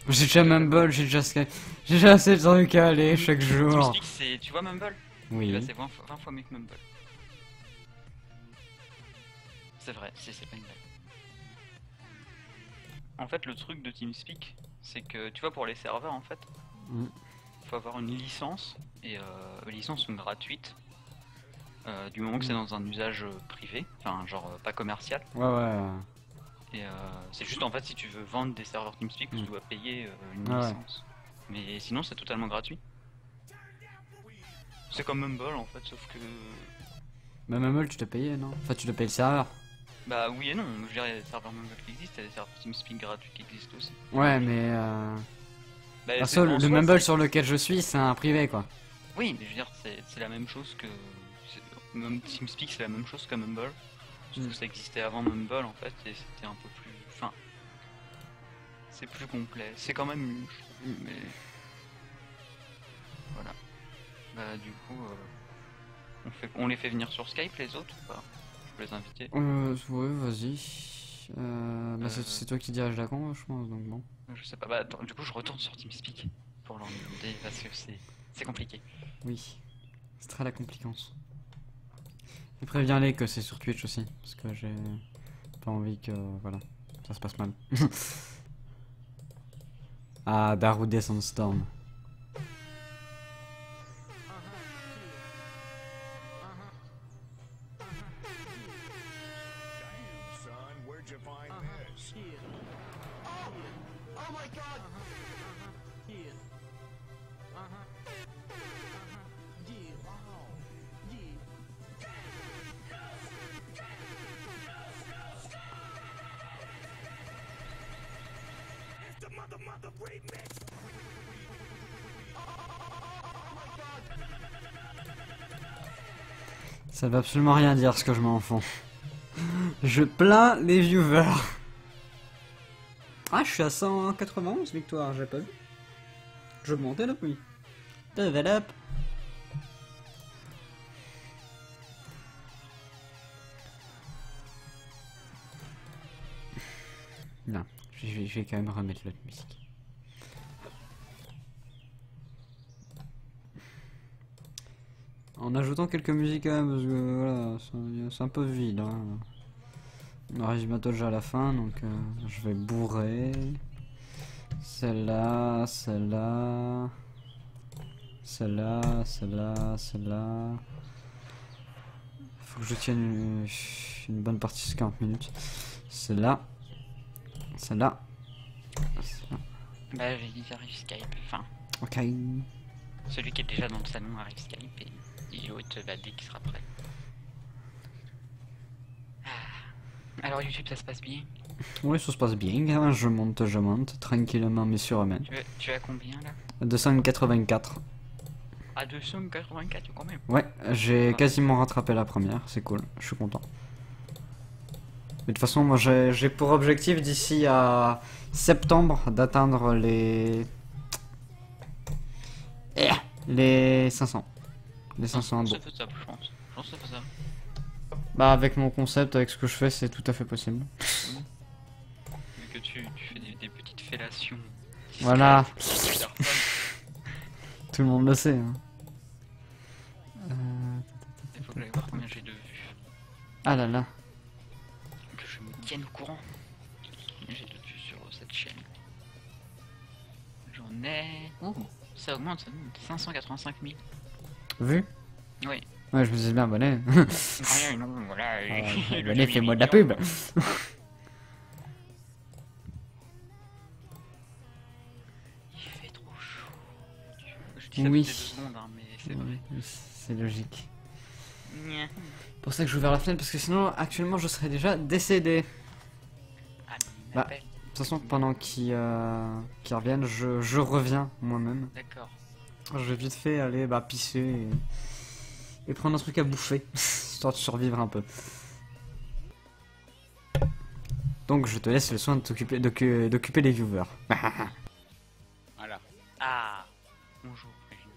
J'ai déjà Mumble, j'ai déjà Skype. J'ai déjà assez de trucs à aller chaque jour. TeamSpeak, c'est... Tu vois Mumble? Oui. Bah, c'est 20 fois mieux que Mumble. C'est vrai, c'est pas une blague. En fait, le truc de TeamSpeak, c'est que, tu vois, pour les serveurs, en fait, faut avoir une licence, et les licences sont gratuites, du moment que c'est dans un usage privé, enfin, genre pas commercial. Ouais. Et c'est juste, en fait, si tu veux vendre des serveurs TeamSpeak, tu dois payer une licence. Mais sinon, c'est totalement gratuit. C'est comme Mumble, en fait, sauf que... Mais Mumble, tu dois payer, non? Enfin, tu dois payer le serveur. Bah oui et non, je veux dire, il y a des serveurs Mumble qui existent, il y a des serveurs TeamSpeak gratuits qui existent aussi. Ouais, mais Bah, perso, le Mumble sur lequel je suis, c'est un privé, quoi. Oui, mais je veux dire, c'est la même chose que... Même TeamSpeak, c'est la même chose que Mumble. Sauf que ça existait avant Mumble, en fait, et c'était un peu plus... Enfin... C'est plus complet. C'est quand même mieux, je trouve, mais... Voilà. Bah du coup... On les fait venir sur Skype, les autres, ou pas? Je peux les inviter. Ouais, vas-y. Bah, c'est toi qui dirige la con, je pense, donc bon. Je sais pas, bah attends, du coup je retourne sur TeamSpeak pour leur demander parce que c'est compliqué. Oui, c'est très la compliquance. Et préviens-les que c'est sur Twitch aussi, parce que j'ai pas envie que voilà, ça se passe mal. Ah, Darude Sandstorm. Ça veut absolument rien dire ce que je m'en fous. Je plains les viewers. Ah, je suis à 191 victoires, j'ai pas vu. Je montais là, oui. Level up. Non, je vais quand même remettre l'autre musique. En ajoutant quelques musiques quand même, parce que voilà, c'est un peu vide. Hein. On arrive bientôt déjà à la fin, donc je vais bourrer. Celle-là, celle-là. Celle-là, celle-là, celle-là. Faut que je tienne une bonne partie de 40 minutes. Celle-là. Celle-là. Celle-là. Bah j'ai dit arrive Skype, enfin. Ok. Celui qui est déjà dans le salon arrive Skype et l'autre bah, dès qu'il sera prêt. Ah. Alors YouTube ça se passe bien? Oui, ça se passe bien, hein. Je monte, tranquillement mais sûrement. Tu as combien là? 284. À 284 quand même. Ouais, j'ai quasiment rattrapé la première, c'est cool, je suis content. Mais de toute façon, moi j'ai pour objectif d'ici à septembre d'atteindre les 500. Les 500 C'est faisable, je pense. Je pense que c'est faisable. Bah avec mon concept, avec ce que je fais, c'est tout à fait possible. Vu que tu fais des petites fellations. Voilà. Tout le monde le sait. Hein. Il faut que j'aille voir combien j'ai de vues. Ah là là. Que je me tienne au courant. Combien j'ai de vues sur cette chaîne. J'en ai... Oh, ça augmente, 585 000. Vu? Oui. Ouais, je me disais bien, bonnet. Rien, non, voilà. Bonnet, fais-moi de la pub. Il fait trop chaud. Je dis ça Oui. toutes les 2 secondes, hein, mais c'est vrai. Oui, c'est logique. Nya. Pour ça que j'ai ouvert la fenêtre, parce que sinon, actuellement, je serais déjà décédé. Ah, mais il Bah. m'appelle. De toute façon, pendant qu'ils reviennent, je reviens moi-même. D'accord. Je vais vite fait aller pisser et prendre un truc à bouffer, histoire de survivre un peu. Donc je te laisse le soin de d'occuper les viewers. Voilà. Ah. Bonjour, Régine.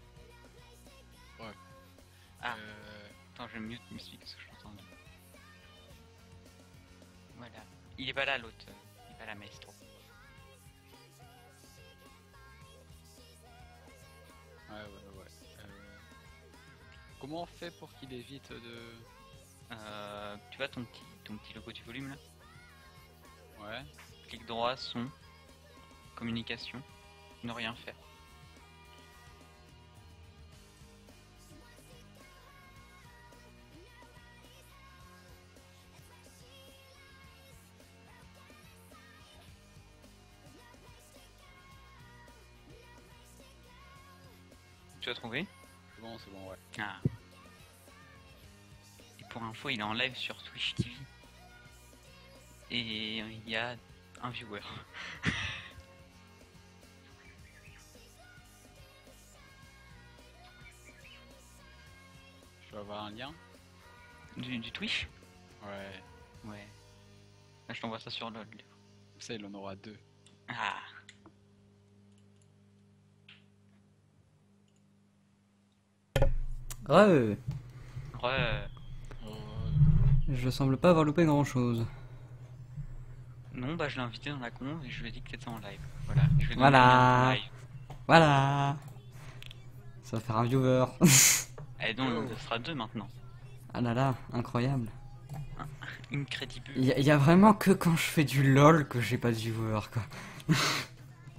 Ouais. Ah. Attends, je vais mute musique parce que je l'entends. Voilà. Il est pas là l'autre. Il est pas là, maestro. Ouais. Comment on fait pour qu'il évite de... Tu vois ton petit logo du volume là? Ouais. Clic droit, son, communication, ne rien faire. Tu as trouvé? C'est bon, ouais. Ah. Et pour info, il est en live sur Twitch TV. Et il y a un viewer. Je dois avoir un lien. Du Twitch? Ouais. Ouais. Là, je t'envoie ça sur LOL. Ça, il en aura 2. Ah. Ouais. Ouais. Je semble pas avoir loupé grand chose. Non, bah je l'ai invité dans la con et je lui ai dit que t'étais en live. Voilà. Je lui ai donné Voilà. le lien de ton live. Voilà. Ça va faire un viewer. Allez donc, ça sera 2 maintenant. Ah là là, incroyable. Incredible. Il y a vraiment que quand je fais du LOL que j'ai pas de viewer quoi.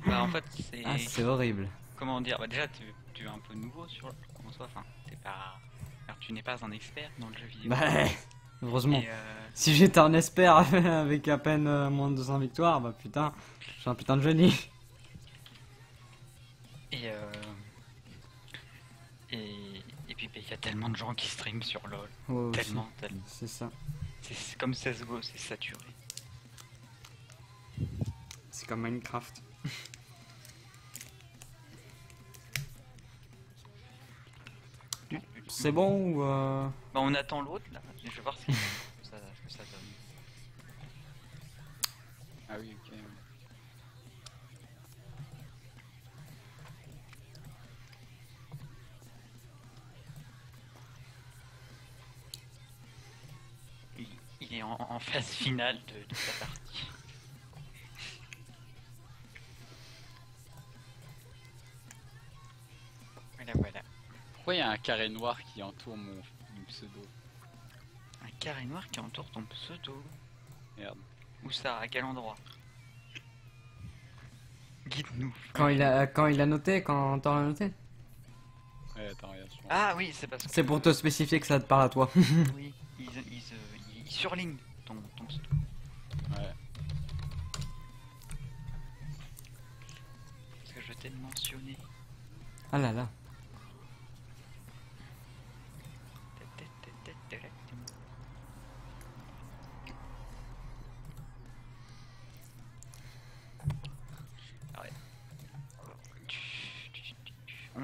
Bah en fait c'est... Ah c'est horrible. Comment dire, bah déjà tu es un peu nouveau sur en soi, enfin t'es pas... Alors, tu n'es pas un expert dans le jeu vidéo. Bah heureusement. Et, Si j'étais un expert avec à peine moins de 200 victoires, bah putain, je suis un putain de génie. et, et puis il y a tellement de gens qui streament sur LoL. Oh, Tellement. c'est ça. C'est comme CSGO, c'est saturé. C'est comme Minecraft. C'est bon ou Bah on attend l'autre là, je vais voir ce que ça donne. Ah oui, ok. Il est en phase finale de sa partie. Voilà. Pourquoi il y a un carré noir qui entoure mon pseudo? Un carré noir qui entoure ton pseudo. Merde. Où ça? À quel endroit? Guide-nous. quand il a noté, quand t'en as noté? Ouais, attends, regarde. Ah oui, c'est parce que... C'est pour te spécifier que ça te parle à toi. Oui, ils surlignent ton pseudo. Ouais. Parce que je t'ai mentionné. Ah là là.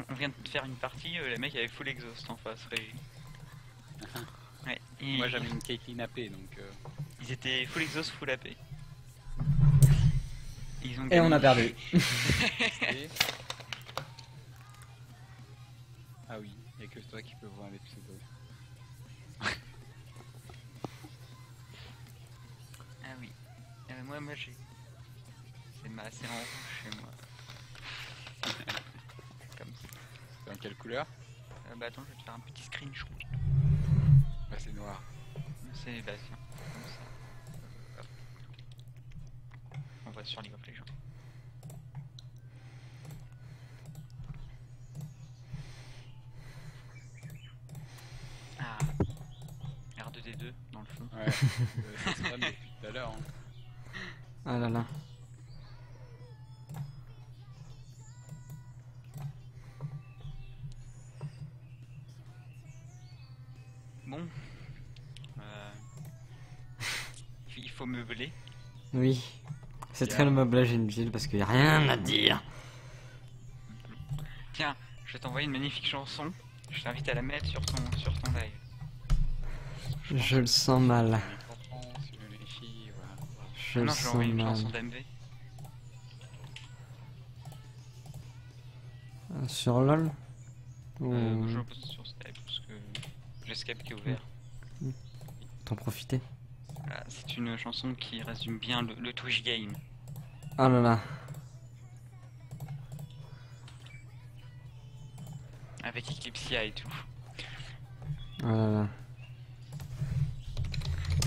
On vient de faire une partie, les mecs avaient full exhaust en face, Régie. Ouais, Moi j'avais une Caitlyn AP donc. Ils étaient full exhaust, full AP. Ils ont Et on a gagné. perdu. Et... Ah oui, il y a que toi qui peux voir les pseudos. Ah oui. Moi j'ai... C'est en rouge chez moi. Comme ça. C'est en quelle couleur? Bah attends, je vais te faire un petit screenshot. Bah c'est noir. C'est bah tiens, comme ça. Hop. On va sur League of Legends. Ah, R2D2 dans le fond. Ouais, c'est ça depuis tout à l'heure. Hein. Ah là là. Bon, il faut meubler. Oui. C'est très le meublage inutile parce qu'il n'y a rien à dire. Tiens, je vais t'envoyer une magnifique chanson. Je t'invite à la mettre sur ton live. Je le sens mal. Les filles, voilà. Je Ah le non, je vais sens envoyer une mal. chanson d'MV. Sur LOL Ou Je le pose sur Skype parce que j'ai Skype qui est ouvert. t'en profiter? Voilà, c'est une chanson qui résume bien le Twitch game. Ah là là. Avec Eclipsia et tout. Ah là là.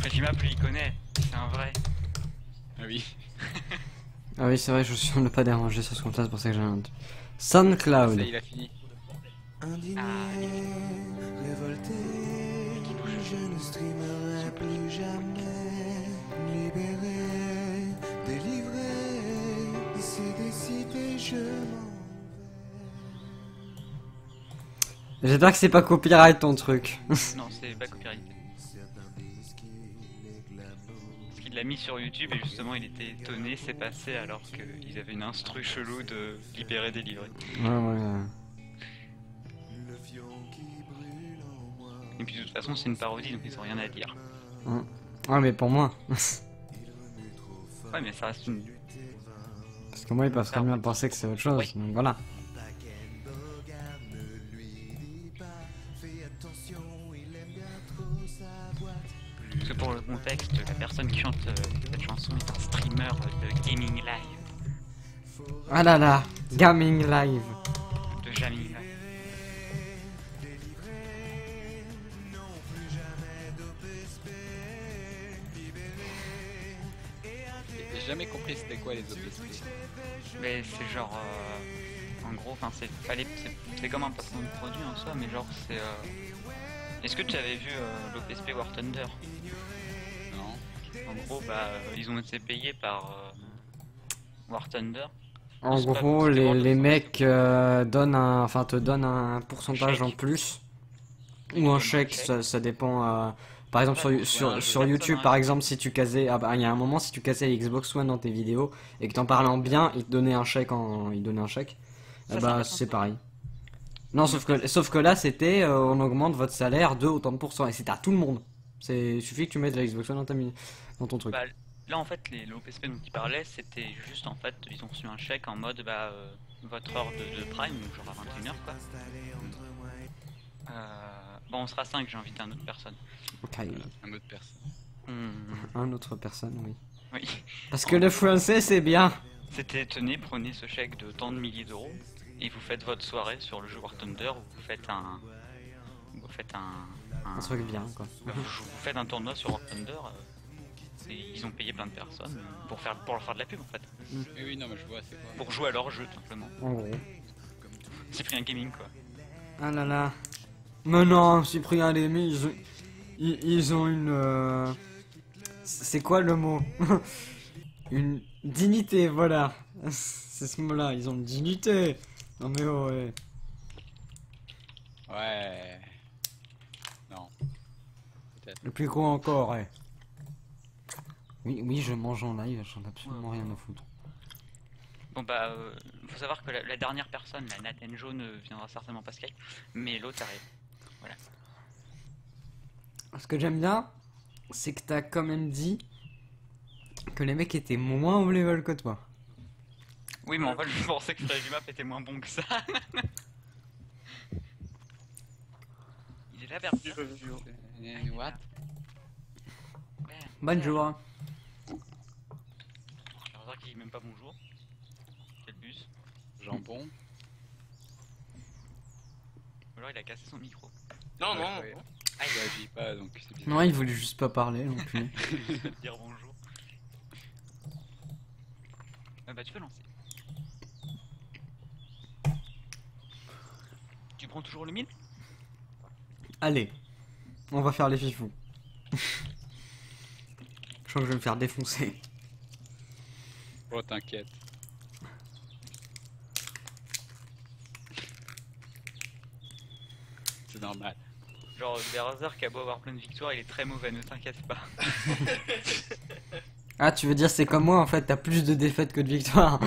Regimap, lui, il connaît. C'est un vrai. Ah oui. Ah oui, c'est vrai, je suis ne pas déranger sur ce compte-là, c'est pour ça que j'ai un... Ça SoundCloud. il a fini. Indigné, révolté, je ne streamerai plus jamais. Libéré, délivré, c'est décidé, je m'en vais. J'espère que c'est pas copyright ton truc. Non, c'est pas copyright. Parce qu'il l'a mis sur YouTube et justement il était étonné, c'est passé alors qu'ils avaient une instru chelou de libérer, délivrer. Ouais. Le fion qui brûle en moi, Et puis de toute façon c'est une parodie donc ils ont rien à dire. Ouais, mais pour moi. il remue trop fort. Ouais mais ça reste une... Parce que moi, ils peuvent très bien penser que c'est autre chose. Oui. Donc voilà. Paquet Bogart ne lui dit pas, fais attention, il aime bien trop sa boîte. Parce que pour le contexte, la personne qui chante cette chanson est un streamer de gaming live. Ah là là. Gaming live. De jamming live. Délivré, non plus jamais. j'ai jamais compris c'était quoi les OPSP. Mais c'est genre. En gros, enfin, c'est comme un placement de produit en soi, mais genre, c'est. Est-ce que tu avais vu l'OPSP War Thunder? Non. En gros, bah, ils ont été payés par War Thunder. En C'est pas- gros, c'était World les of mecs te donnent un pourcentage Chèque. en plus. Ils Ou donnent un un chèque, chèque. ça dépend. Par exemple, Ouais, pour jouer à un jeu. sur Personne YouTube, n'a par un exemple, si tu casais. Ah bah, il y a un moment, si tu casais les Xbox One dans tes vidéos et que t'en parlais en bien, ils te donnaient un chèque. Ils te donnaient un chèque. Ça, Bah, ça c'est m'étonne. pareil. Non, sauf que là, c'était on augmente votre salaire de autant de pourcents. Et c'était à tout le monde. Il suffit que tu mettes la Xbox One dans ton truc. Bah, là, en fait, l'OPSP dont ils parlaient, c'était juste en fait, ils ont reçu un chèque en mode bah, votre heure de prime, donc genre à 21h quoi. Bon, on sera 5, j'ai invité une autre personne. Ok. Un autre personne. Un autre personne, oui. Oui. Parce que le français, c'est bien. C'était tenez, prenez ce chèque de tant de milliers d'euros et vous faites votre soirée sur le jeu War Thunder où vous faites un. Un truc bien, quoi. Vous faites un tournoi sur War Thunder. Et ils ont payé plein de personnes pour leur faire de la pub en fait. Oui, non, mais je vois, c'est quoi. Pour jouer à leur jeu tout simplement. En gros. C'est pris un gaming quoi. Ah là là. Mais non, Cyprien et Lémi, ils ont une. C'est quoi le mot? Une dignité, voilà. C'est ce mot-là, ils ont une dignité. Non mais oh, ouais. Ouais. Non. Peut-être. Le plus gros encore, ouais. Oui, je mange en live, j'en ai absolument rien à foutre. Bon bah, faut savoir que la dernière personne, la Nathan Jaune, viendra certainement pas Skype, mais l'autre arrive. Voilà. Ce que j'aime bien, c'est que t'as quand même dit que les mecs étaient moins haut level que toi. Oui, mais en fait, je pensais que Freddy était moins bon que ça. Il est là, Bertie. What? Bonjour. J'ai l'impression qu'il dit même pas bonjour. Quel bus. Jambon. Ou alors il a cassé son micro. Non, non. Ouais. Ah, il réagit pas, donc c'est bizarre. Non, il voulait juste pas parler non plus. Dire bonjour. Bah tu peux lancer. Tu prends toujours le 1000? Allez, on va faire les fifous. Je crois que je vais me faire défoncer. Oh, t'inquiète. C'est normal. Genre Berserk qui a beau avoir plein de victoires, il est très mauvais, ne t'inquiète pas. Ah, tu veux dire c'est comme moi en fait, t'as plus de défaites que de victoires.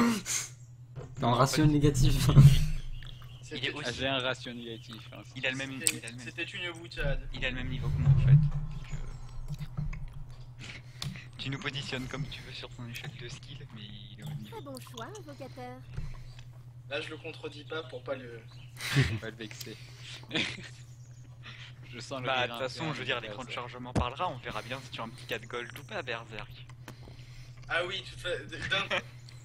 T'es en Non, ratio pas du- négatif. Il est Ah, aussi. j'ai un ratio négatif. Hein. Il a le même, C'était une boutade. il a le même niveau que moi en fait. Donc, tu nous positionnes comme tu veux sur ton échelle de skill, mais il est au même niveau. Très bon choix, invocateur. Là, je le contredis pas pour pas le. Faut pas le vexer. Je sens le Bah de délire toute façon, interne je veux dire, de l'écran de Berserk. chargement parlera, on verra bien si tu as un petit 4 gold ou pas, Berserk. Ah oui,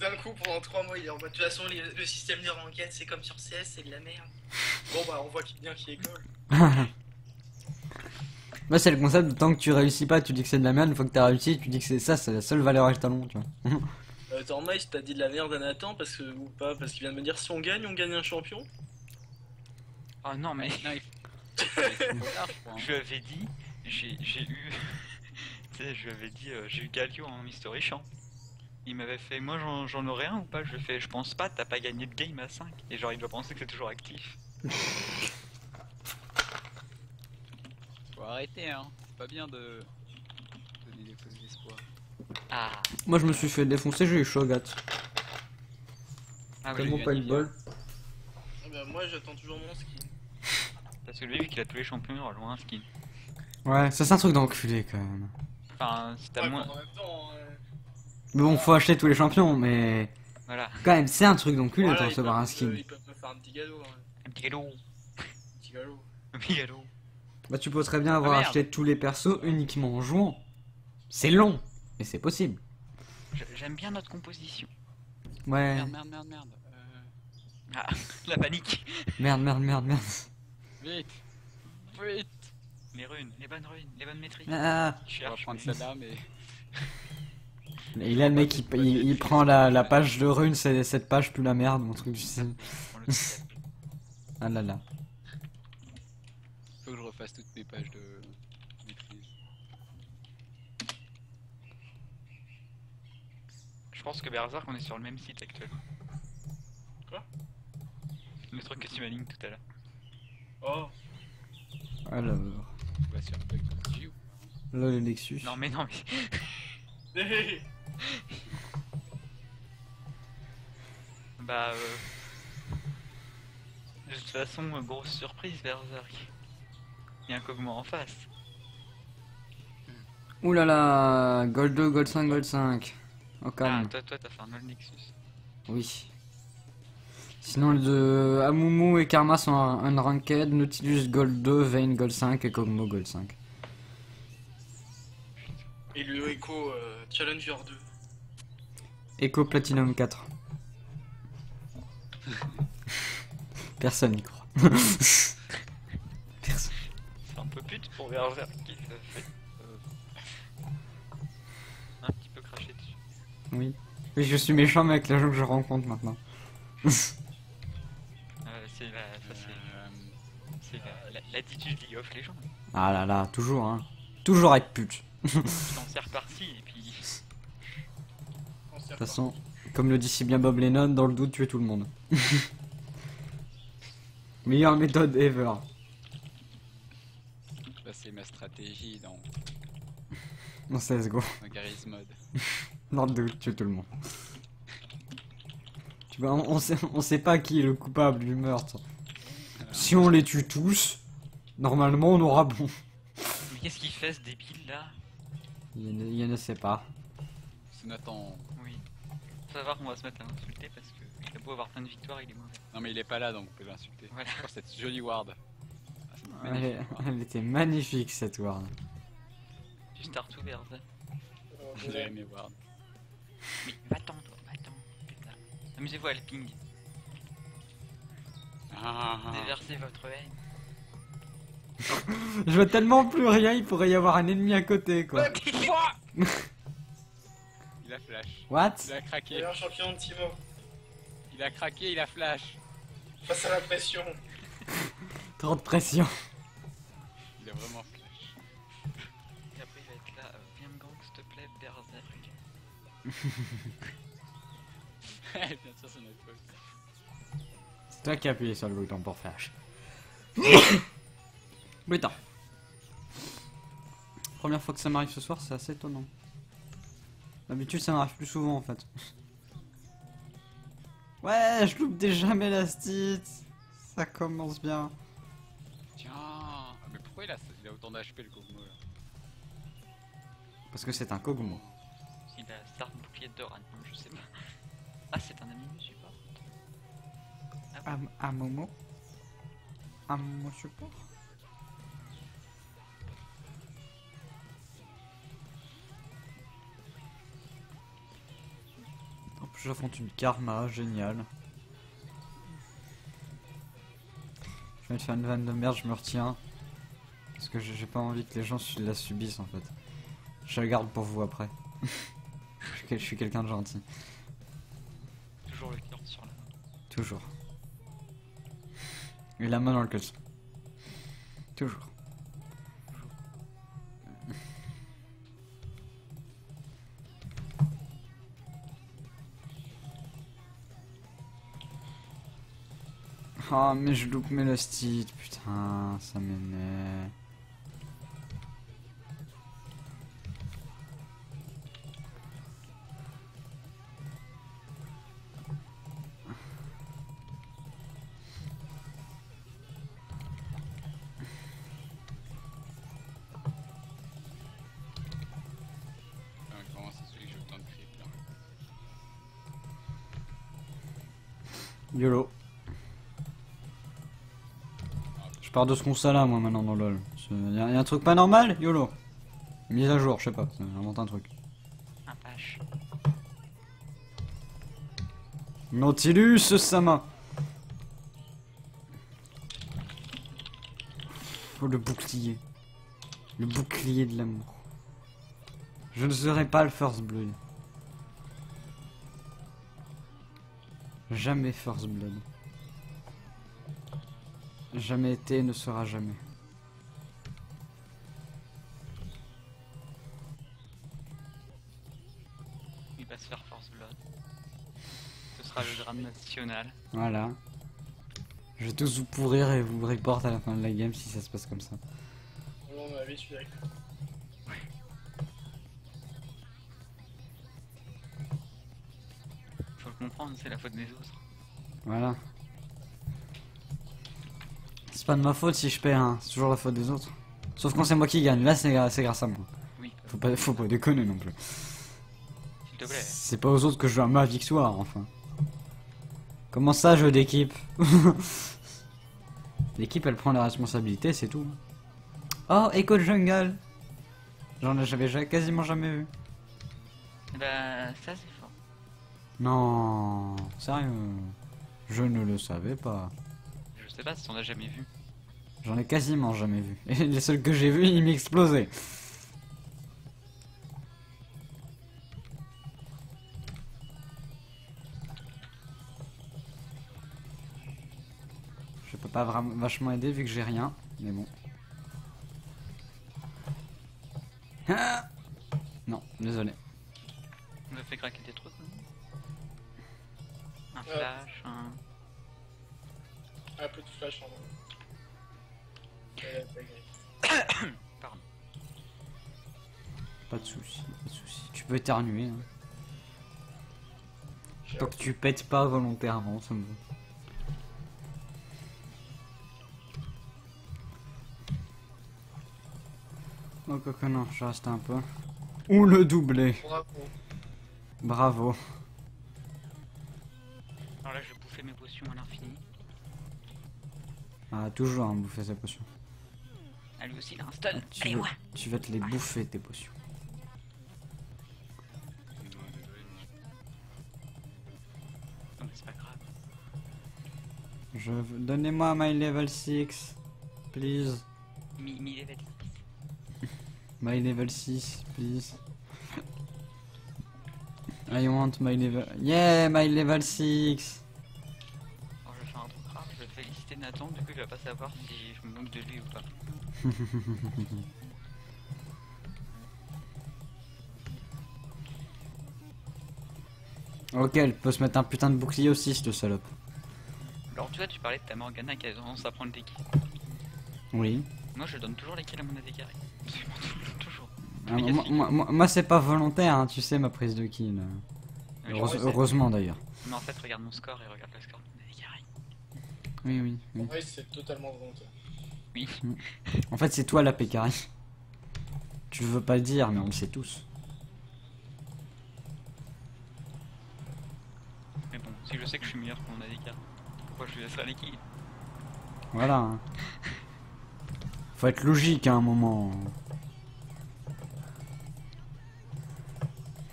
d'un coup, pendant 3 mois, il est en mode. De toute façon, le système de ranked, c'est comme sur CS, c'est de la merde. Bon, bah, on voit bien qui est goal. Moi c'est le concept de tant que tu réussis pas, tu dis que c'est de la merde, une fois que t'as réussi, tu dis que c'est ça, c'est la seule valeur étalon, tu vois. Attends, Mice, t'as dit de la merde à Nathan parce que, ou pas? Parce qu'il vient de me dire si on gagne un champion. Oh non, mais Non, il faut tard, je crois. Hein. je lui avais dit, j'ai eu. Tu sais, je lui avais dit, j'ai eu Galio en Mystery Champ. Il m'avait fait, moi j'en aurais un ou pas? Je lui ai fait, je pense pas, t'as pas gagné de game à 5. Et genre, il doit penser que c'est toujours actif. Faut arrêter, hein. C'est pas bien de donner des fausses espoirs. Ah, Moi je me suis fait défoncer, j'ai eu Shogat. ah oui, Tellement lui pas a eu dit de bol. Ah bah, moi, j'attends toujours mon skin. parce que lui, vu qu'il a tous les champions, il aura loin un skin. Ouais, ça c'est un truc d'enculé quand même. Enfin, si t'as Ouais, moins. en même temps, Mais bon, faut acheter tous les champions, mais Voilà, quand même, c'est un truc d'enculé voilà, de ils recevoir un peuvent- skin. Ils peuvent me faire un petit cadeau. Hein. un petit galop. Un petit galop. Un petit galop. Bah tu peux très bien avoir Ah, merde. acheté tous les persos uniquement en jouant. C'est long, mais c'est possible. J'aime bien notre composition. Ouais. Merde. Ah, la panique. Merde. Vite. Les runes, les bonnes maîtrises. Ah, On va Cherche. prendre celle-là, mais. Et là, le mec, il prend la page de rune, c'est cette page plus la merde, mon truc, je sais. On le sait. Ah là là. Faut que je refasse toutes mes pages de maîtrise. Je pense que Berserk, on est sur le même site actuellement. Quoi? Le truc que tu m'as link tout à l'heure. Oh. Alors, On va sur un bug de Gio. là, le Nexus. Non mais non mais... Bah de toute façon, grosse surprise Berserk. Il y a un Kog'Maw en face. Ouh là là, Gold 2, Gold 5, Gold 5. Au Ah, calme. toi t'as fait un All Nexus. Oui. Sinon, les deux Amumu et Karma sont unranked, Nautilus Gold 2, Vayne Gold 5 et Kog'Maw Gold 5. Et le Echo Challenger 2. Echo Platinum 4. Personne n'y croit. Personne. C'est un peu pute pour Berserk qui se fait un petit peu cracher dessus. Oui. Oui, je suis méchant mais avec les gens que je rencontre maintenant. C'est l'attitude League of Legends. Ah là là, toujours hein. Toujours être pute. Tu t'en sers par-ci et puis... On De toute façon, comme le dit si bien Bob Lennon, dans le doute, tuer tout le monde. Meilleure méthode ever. Bah, c'est ma stratégie Non, CSGO. dans Garry's Mod. Dans le doute, tuer tout le monde. Tu vois, on sait pas qui est le coupable du meurtre. Si on les tue tous, normalement on aura bon. Mais qu'est-ce qu'il fait ce débile là? Il ne sait pas. C'est Nathan. Oui. Faut savoir qu'on va se mettre à l'insulter parce que il a beau avoir plein de victoires, il est mauvais. Non mais il est pas là donc on peut l'insulter. Voilà. Pour cette jolie ward. Ah, c'est Elle, magnifique, ward. elle était magnifique cette ward. Tu start tout Berserk. J'ai aimé ward. Mais va-t'en toi, va-t'en. Putain. Amusez-vous à le ping. Ah, Déversez votre haine. Je vois tellement plus rien, il pourrait y avoir un ennemi à côté quoi. il a flash. What? Il a craqué. Meilleur champion de Timo. Il a craqué, il a flash. Face à la pression. Trop de pression. Il a vraiment flash. Et après il va être là, viens me gang s'il te plaît, Berserk. Bien sûr c'est notre faute. C'est toi qui as appuyé sur le bouton pour flash. Putain. Première fois que ça m'arrive ce soir, c'est assez étonnant. D'habitude ça m'arrive plus souvent en fait. Ouais, je loupe déjà mes lastits. Ça commence bien. Tiens. Ah, mais pourquoi il a autant d'HP le Kog'Maw là? Parce que c'est un Kog'Maw. Il a start bouclier de Doran, je sais pas. Ah c'est un ami je support. Un Momo. Un Momo support. En plus j'affronte une Karma, génial. Je vais te faire une vanne de merde, je me retiens. Parce que j'ai pas envie que les gens la subissent en fait. Je la garde pour vous après. Je suis quelqu'un de gentil. Toujours le cœur sur la main. Toujours. Et la main dans le caleçon. Toujours. Ah mais je loupe mes lastites, putain, ça m'énerve. Enfin, comment c'est celui que j'ai autant de creep là? YOLO. Je pars de ce constat là moi maintenant dans LoL. Y'a un truc pas normal? YOLO. Mise à jour, je sais pas, invente un truc. Un pâche. Nautilus Sama. Oh le bouclier. Le bouclier de l'amour. Je ne serai pas le First Blood. Jamais First Blood. Jamais été et ne sera jamais. Il va se faire Force Blood. Ce sera le drame national. Voilà. Je vais tous vous pourrir et vous report à la fin de la game si ça se passe comme ça. Non, on avait, je suis d'accord. Faut le comprendre, c'est la faute des autres. Voilà. C'est pas de ma faute si je perds, hein. C'est toujours la faute des autres. Sauf quand c'est moi qui gagne, là c'est grâce à moi. Oui, Faut pas déconner non plus. s'il te plaît. C'est pas aux autres que je dois ma victoire, enfin. Comment ça, jeu d'équipe? L'équipe elle prend la responsabilité, c'est tout. Oh, Echo Jungle! J'avais quasiment jamais vu. Bah, ça c'est fort. Non, sérieux. Je ne le savais pas. Je sais pas si t'en as jamais vu. J'en ai quasiment jamais vu. Et les seuls que j'ai vus, ils m'explosaient. Je peux pas vraiment vachement aider vu que j'ai rien, mais bon. Ah non, désolé. On a fait craquer des trucs, non? Un flash, un... Un peu de flash en vrai. Pardon. Pas de soucis, pas de soucis. Tu peux éternuer. Hein. Tant que tu pètes pas volontairement, ça me va. Oh que non, je reste un peu. Ou le doublé. Bravo. Bravo. Alors là, je vais bouffer mes potions à l'infini. Ah, toujours hein, bouffer sa potion. Ah, lui aussi, il a un stun. Tu Allez, veux- ouais. Tu vas te les bouffer tes potions. Non, mais c'est pas grave. Donnez-moi my level 6. Please. Mi-level. My level 6, please. I want my level... Yeah, my level 6. Alors, je vais faire un truc rare. Je vais féliciter Nathan. Du coup, il va pas savoir si je me moque de lui ou pas. Ok, elle peut se mettre un putain de bouclier aussi, cette salope. Alors, tu vois, tu parlais de ta Morgana qui a tendance à prendre des kills. Oui. Moi, je donne toujours les kills à mon AD carré. Absolument toujours. Ah, moi, c'est pas volontaire, hein, tu sais, ma prise de kill. Mais genre, Heureusement d'ailleurs. Mais en fait, regarde mon score et regarde le score de mon AD carré. Oui, oui, En oui. vrai, c'est totalement volontaire. Oui. En fait, c'est toi la pécari. Tu veux pas le dire, mais on le sait tous. Mais bon, si je sais que je suis meilleur que mon AD carré, pourquoi je lui laisserai les kills? Voilà. Hein. Faut être logique à un moment.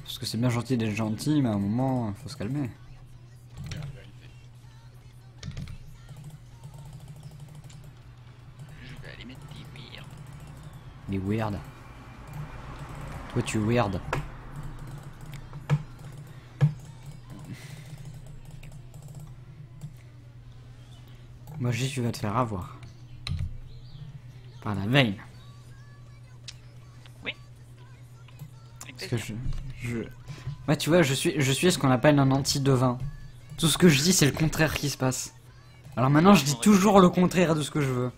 Parce que c'est bien gentil d'être gentil, mais à un moment, faut se calmer. Je vais aller mettre des weird. Les weird. Toi, tu weird. Moi, j'y tu vas te faire avoir. Par la veine. Parce que Ouais, tu vois, je suis ce qu'on appelle un anti-devin. Tout ce que je dis, c'est le contraire qui se passe. Alors maintenant, je dis toujours le contraire de ce que je veux.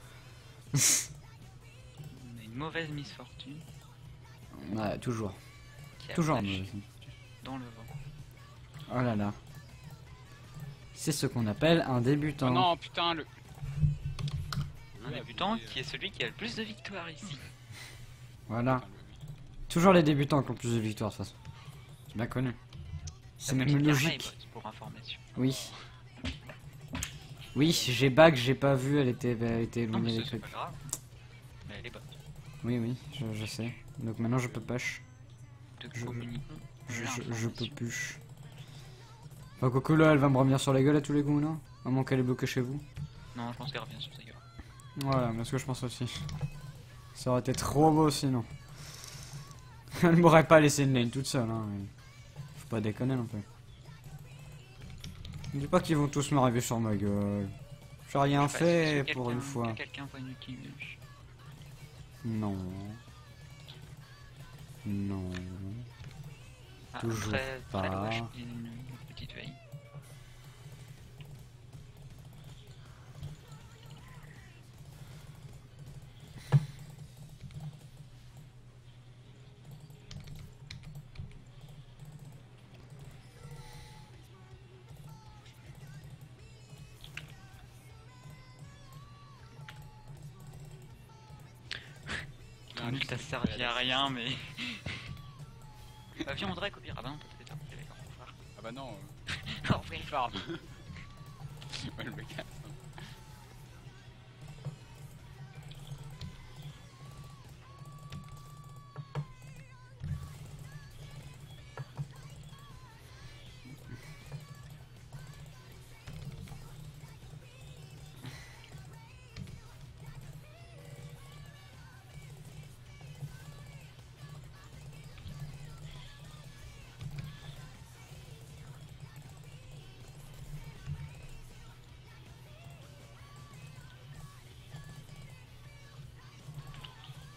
On a une mauvaise misfortune Ouais, toujours. qui a Toujours. flashé mais- dans le vent. Oh là là. C'est ce qu'on appelle un débutant. Oh non, putain, le. Un débutant qui est celui qui a le plus de victoires ici. Voilà. Toujours les débutants qui ont plus de victoires, de toute façon. Tu bien connu. C'est même logique. Pour information. Oui. Oui, j'ai back, j'ai pas vu, elle était Non, mais éloignée des c'est trucs. pas grave. Mais elle est bonne. Oui, oui, je sais. Donc maintenant je peux push. De Je- communiquons. Je peux push. Enfin, Coco là, elle va me revenir sur la gueule à tous les coups, non? À moins qu'elle est bloquée chez vous. Non, je pense qu'elle revient sur sa gueule. Voilà, mais ce que je pense aussi. Ça aurait été trop beau sinon. Elle m'aurait pas laissé une lane toute seule, hein. Faut pas déconner non plus. Dis pas qu'ils vont tous m'arriver sur ma gueule. J'ai rien Enfin, fait si pour une quelqu'un- fois. que quelqu'un voit une Kimush. Non. Non. Ah, Toujours après pas. ouais, je dis une petite veille. Ton ult t'a servi à rien, mais. Bah, viens, on Drake au pire. Ah bah non, t'as peut-être un d'accord, on phare. Ah bah non, Oh, oui. farm. Ouais, le mec a ça.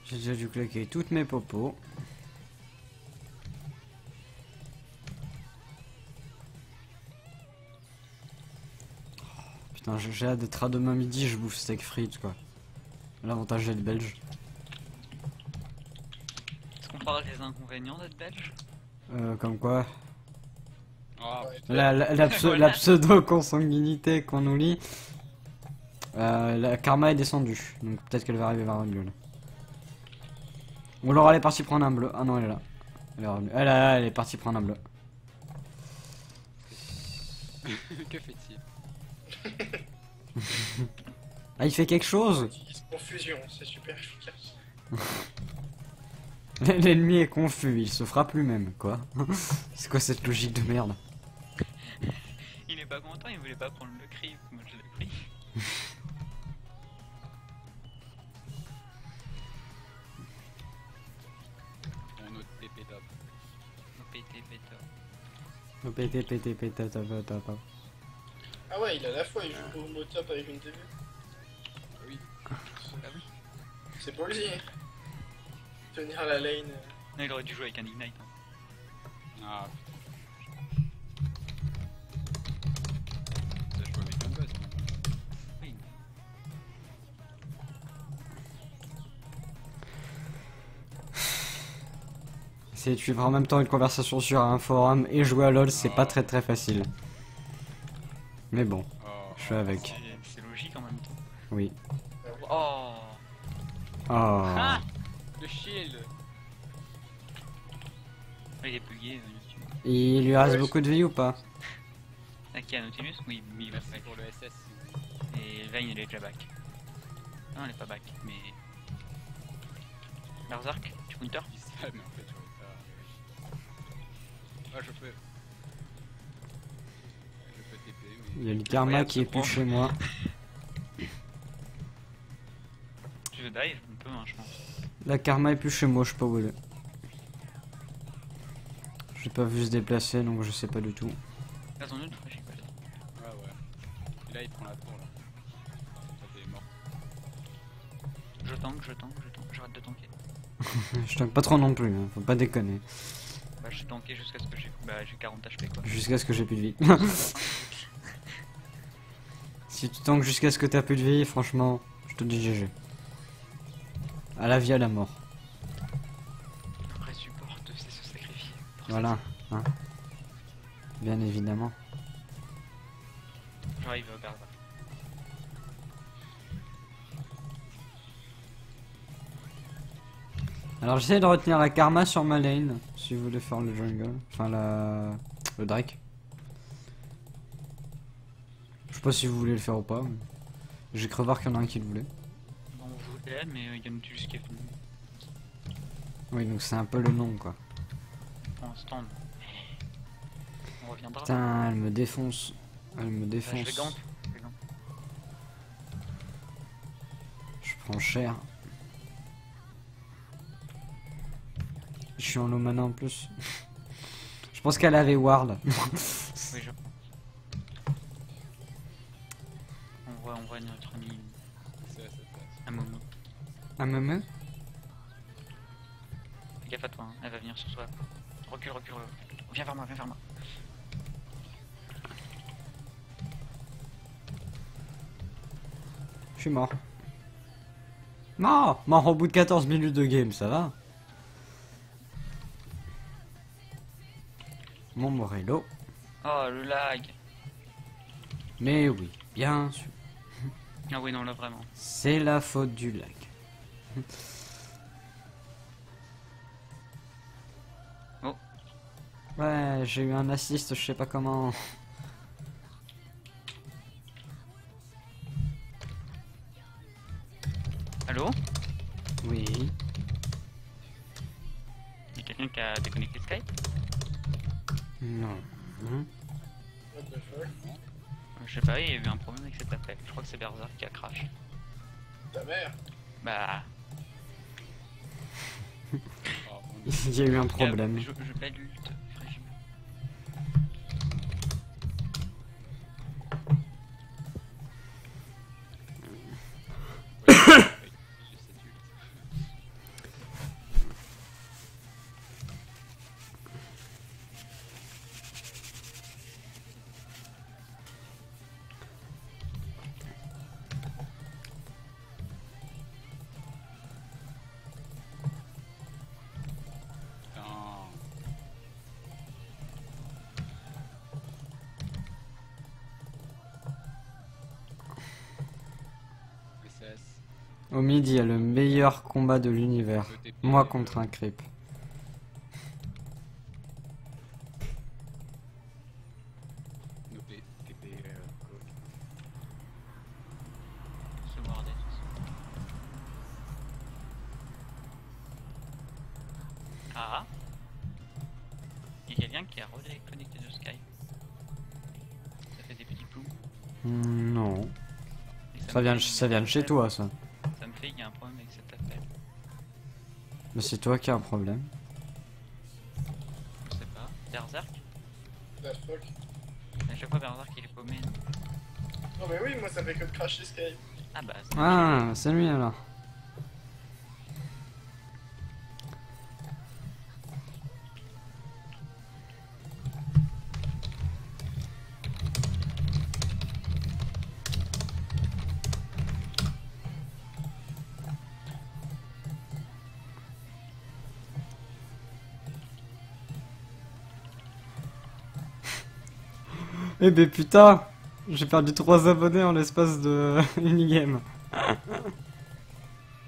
J'ai déjà dû claquer toutes mes popos. Putain, j'ai hâte d'être à demain midi, je bouffe steak frites quoi. L'avantage d'être belge. Est-ce qu'on parle des inconvénients d'être belge? Comme quoi, Oh, la pseudo-consanguinité qu'on nous lit. La karma est descendue, donc peut-être qu'elle va arriver vers un bleu là. Ou alors elle est partie prendre un bleu. Ah non, elle est là. Elle est revenue. Elle est partie prendre un bleu. que fait-il? Ah, il fait quelque chose. Confusion, c'est super efficace. L'ennemi est confus, il se frappe lui-même, quoi. C'est quoi cette logique de merde? Il est pas content, il voulait pas prendre le cri, moi je l'ai pris. Mon autre TP top. Au PT, péta. Oh, pété, pété, pété, top, top, top. Ah ouais, il a la fois, il joue au mot top avec une TV. Oui. Ah oui. C'est ballsy. Tenir la lane. Non, il aurait dû jouer avec un Ignite. Hein. Ah putain. Ça joue avec un boss. Oui. Essayer de suivre en même temps une conversation sur un forum et jouer à LoL, c'est pas très très facile. Mais bon, Oh, je fais avec. C'est logique en même temps. Oui. Oh. Oh. Ah, le shield. Il est bugué. Il lui reste Ouais, beaucoup de vie ou pas? Ah, qui a Nautilus? Oui, oui, Merci back. pour le SS. Et Vayne, il est déjà back. Non, elle est pas back, mais. Berserk, tu counter? Je dis ça, mais en fait, j'aurais pas. Ah, je peux. Je peux TP, mais. Il y a le karma Regarde qui ce est plus prof. chez moi. Tu veux dive? On peut, hein, je pense. La karma est plus chez moi, je sais pas où elle est. J'ai pas vu se déplacer donc je sais pas du tout. Là, ton ult, j'ai pas dit. Ouais, ouais. Et là, il prend la tour là. Ça t'es mort. Je tank, j'arrête de tanker. Je tank pas trop non plus, hein, faut pas déconner. Bah, j'ai tanké jusqu'à ce que j'ai. Bah, j'ai 40 HP quoi. Jusqu'à ce que j'ai plus de vie. Si tu tankes jusqu'à ce que t'as plus de vie, franchement, je te dis GG. À la vie, à la mort. Un vrai support, c'est se sacrifier. pour Voilà, hein. Bien évidemment. ça. J'arrive au Berserk. Alors j'essaie de retenir la karma sur ma lane, si vous voulez faire le jungle. Enfin le Drake. Je sais pas si vous voulez le faire ou pas. Mais... J'ai cru voir qu'il y en a un qui le voulait. Bon, on voulait, mais il y a Nautilus qui est venu. Oui, donc c'est un peu le nom quoi. Pour l'instant, non. On reviendra. Putain, elle me défonce. Elle me Bah, je vais défonce. gank. Je vais gank. Je prends cher. Je suis en low mana en plus. Je pense qu'elle avait ward. Oui, je pense. on voit notre ami C'est à cette place. à Momo. Un meme. Fais gaffe à toi, hein. Elle va venir sur toi. Recule, recule, recule. Viens vers moi, viens vers moi. Je suis mort. Non, mort au bout de 14 minutes de game, ça va. Mon Morello. Oh, le lag. Mais oui, bien sûr. Ah oui, non, là vraiment. C'est la faute du lag. Oh. Ouais, j'ai eu un assist, je sais pas comment. Allô? Oui. Il y a quelqu'un qui a déconnecté Skype? Non. What the fuck? Je sais pas, il y a eu un problème avec cet appel. Je crois que c'est Berserk qui a crash. Ta mère? Bah. Oh, on Il y a eu un problème. Je bats l'ult, fragile. j'ai cette ult. Putain. SS. Au mid, il y a le meilleur combat de l'univers. Le TP, Moi contre un creep. nos TP, go. Se warder tous. Ah. Il y a quelqu'un qui a redéconnecté de Skype. Ça fait des petits ploums. Non. Et Ça vient, me fait- ça vient de chez toi, ça. Ça me fait qu'il y a un problème avec cet appel. Mais c'est toi qui as un problème. Je sais pas. Berserk? What the fuck? À chaque fois Berserk il est paumé. Non mais oui, moi ça fait que de cracher Skype. Ah bah c'est Ah, c'est lui alors. Eh ben putain, j'ai perdu 3 abonnés en l'espace de une-game.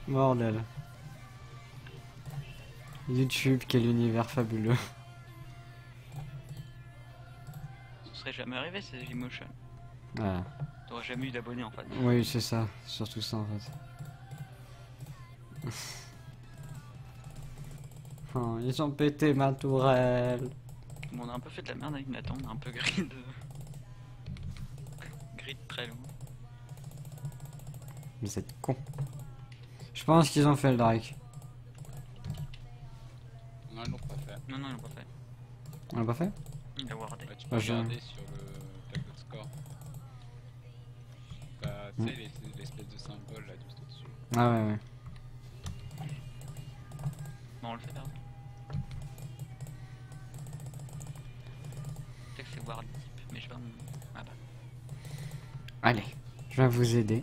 Bordel. YouTube, quel univers fabuleux. Ce serait jamais arrivé c'est Dailymotion. Ouais. T'aurais jamais eu d'abonnés en fait. Oui, c'est ça, surtout ça en fait. Oh, ils ont pété ma tourelle. Bon, on a un peu fait de la merde avec Nathan, on a un peu grid. Grid très long. Vous êtes cons. Je pense qu'ils ont fait le Drake. Non, ils l'ont pas fait. Non, non, ils l'ont pas fait. On l'a pas fait? Il a wardé. Bah, tu peux Ah, je- regarder sur le tableau de score. T'as, tu sais, l'espèce de symbole là juste au-dessus. Ah ouais, ouais. Bon, on le fait perdre. Peut-être que c'est ward type, mais je sais pas. Ah bah. Allez, je vais vous aider.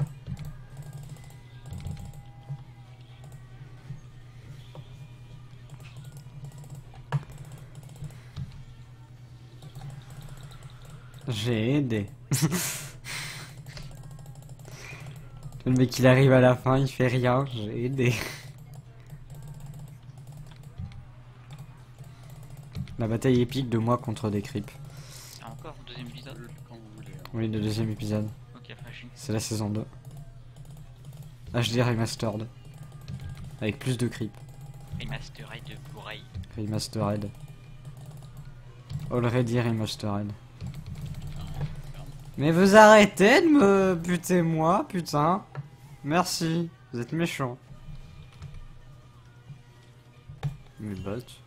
J'ai aidé. Le mec il arrive à la fin, il fait rien, j'ai aidé. La bataille épique de moi contre des creeps. Ah, encore, deuxième épisode. Quand vous voulez. Hein. Oui, le deuxième épisode. Ok, fâché. C'est la saison 2. HD Remastered. Avec plus de creeps. Remastered de Blu-ray. Remastered. Already Remastered. Mais vous arrêtez de me buter moi, putain. Merci, vous êtes méchants. Mes bottes.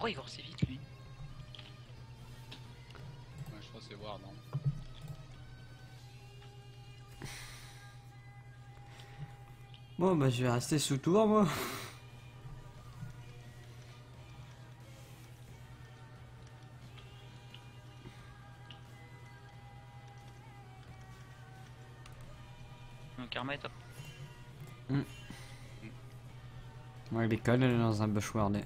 Pourquoi il court si vite lui? Ouais, je pense que c'est voir, non? Bon bah je vais rester sous tour moi. Mon karma est top. Ouais, l'école elle est dans un bush wardé.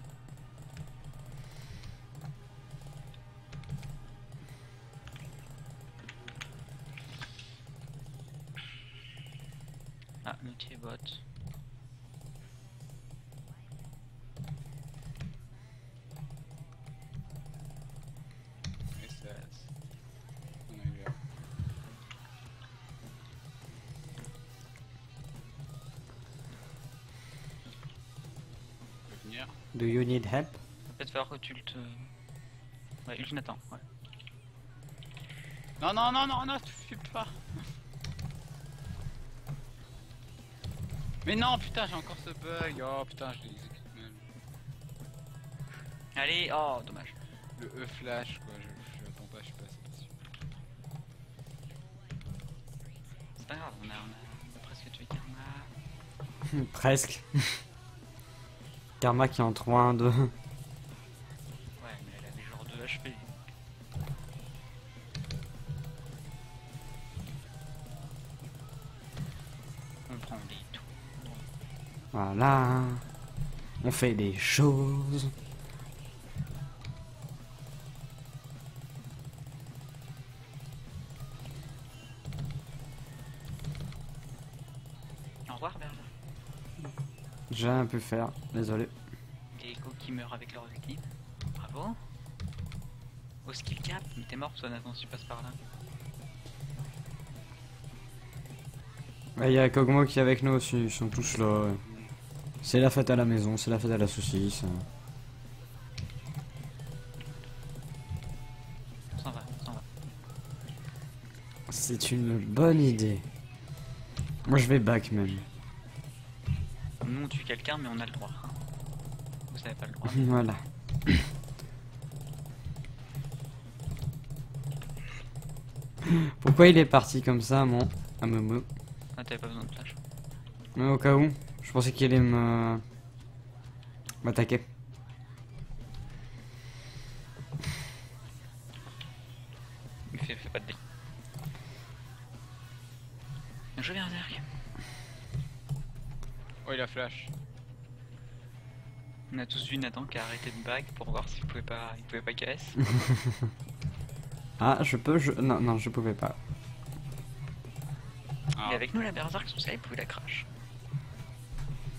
Ah, métier bot. SS. On a eu là. Je vais venir. Do you need help? Va peut-être falloir que tu le te... Ouais, ult Nathan, ouais. Non, non, non, non, non, tu fais pas. Mais non, putain, j'ai encore ce bug. Oh putain, je l'ai exécute même. Allez, oh, dommage. Le E flash, quoi. Je l'attends pas, je suis pas assez dessus. C'est pas grave, on a presque tué karma. Presque. Karma qui est en 3-1-2. Ouais, mais elle avait genre 2 HP. On prend des tout. Voilà. On fait des choses. Au revoir, Berger. J'ai rien pu faire, désolé. Des échos qui meurent avec leur ulti. Bravo. Au skill cap, mais t'es mort, toi, Nathan, si tu passes par là. Il y a Kogmo qui est avec nous aussi, ils sont tous là. Ouais. C'est la fête à la maison, c'est la fête à la saucisse. On s'en va, on s'en va. C'est une bonne idée. Moi je vais back même. Nous, on tue quelqu'un, mais on a le droit. Hein. Vous savez pas le droit. Voilà. Pourquoi il est parti comme ça, mon Amomo? Ah, t'avais pas besoin de flash. Mais au cas où, je pensais qu'il allait m'attaquer. Fais pas de dé. Je viens, Zerg. Oh, il a flash. On a tous vu Nathan qui a arrêté de back pour voir s'il pouvait pas KS. Ah, je peux, non, non, je pouvais pas. Ah, Et avec nous, la Berserk, son skype, il la crash.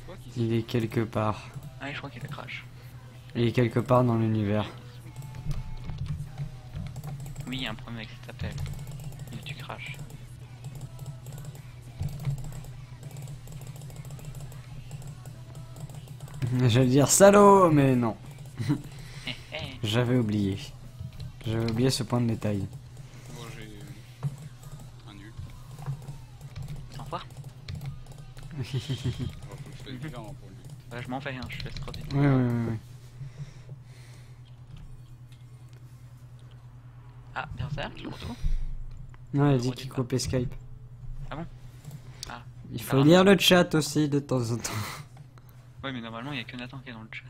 quoi qu'il Il est quelque part. Ah, je crois qu'il la crash. Il est quelque part dans l'univers. Oui, il y a un problème avec cet appel. Mais tu crash. J'allais dire salaud, mais non. Eh, eh. J'avais oublié. J'avais oublié ce point de détail. Bon, j'ai un nul. Au revoir. Oh, faut que je fasse bien hein, pour lui. Bah, je m'en fais, hein, je laisse crever. Oui, oui, oui. Ah, Berserk, le retour. Non, il a Le dit redis qu'il pas. coupait Skype. Ah bon? Ah. Il faut lire le chat aussi de temps en temps. Ouais, mais normalement, il y a que Nathan qui est dans le chat.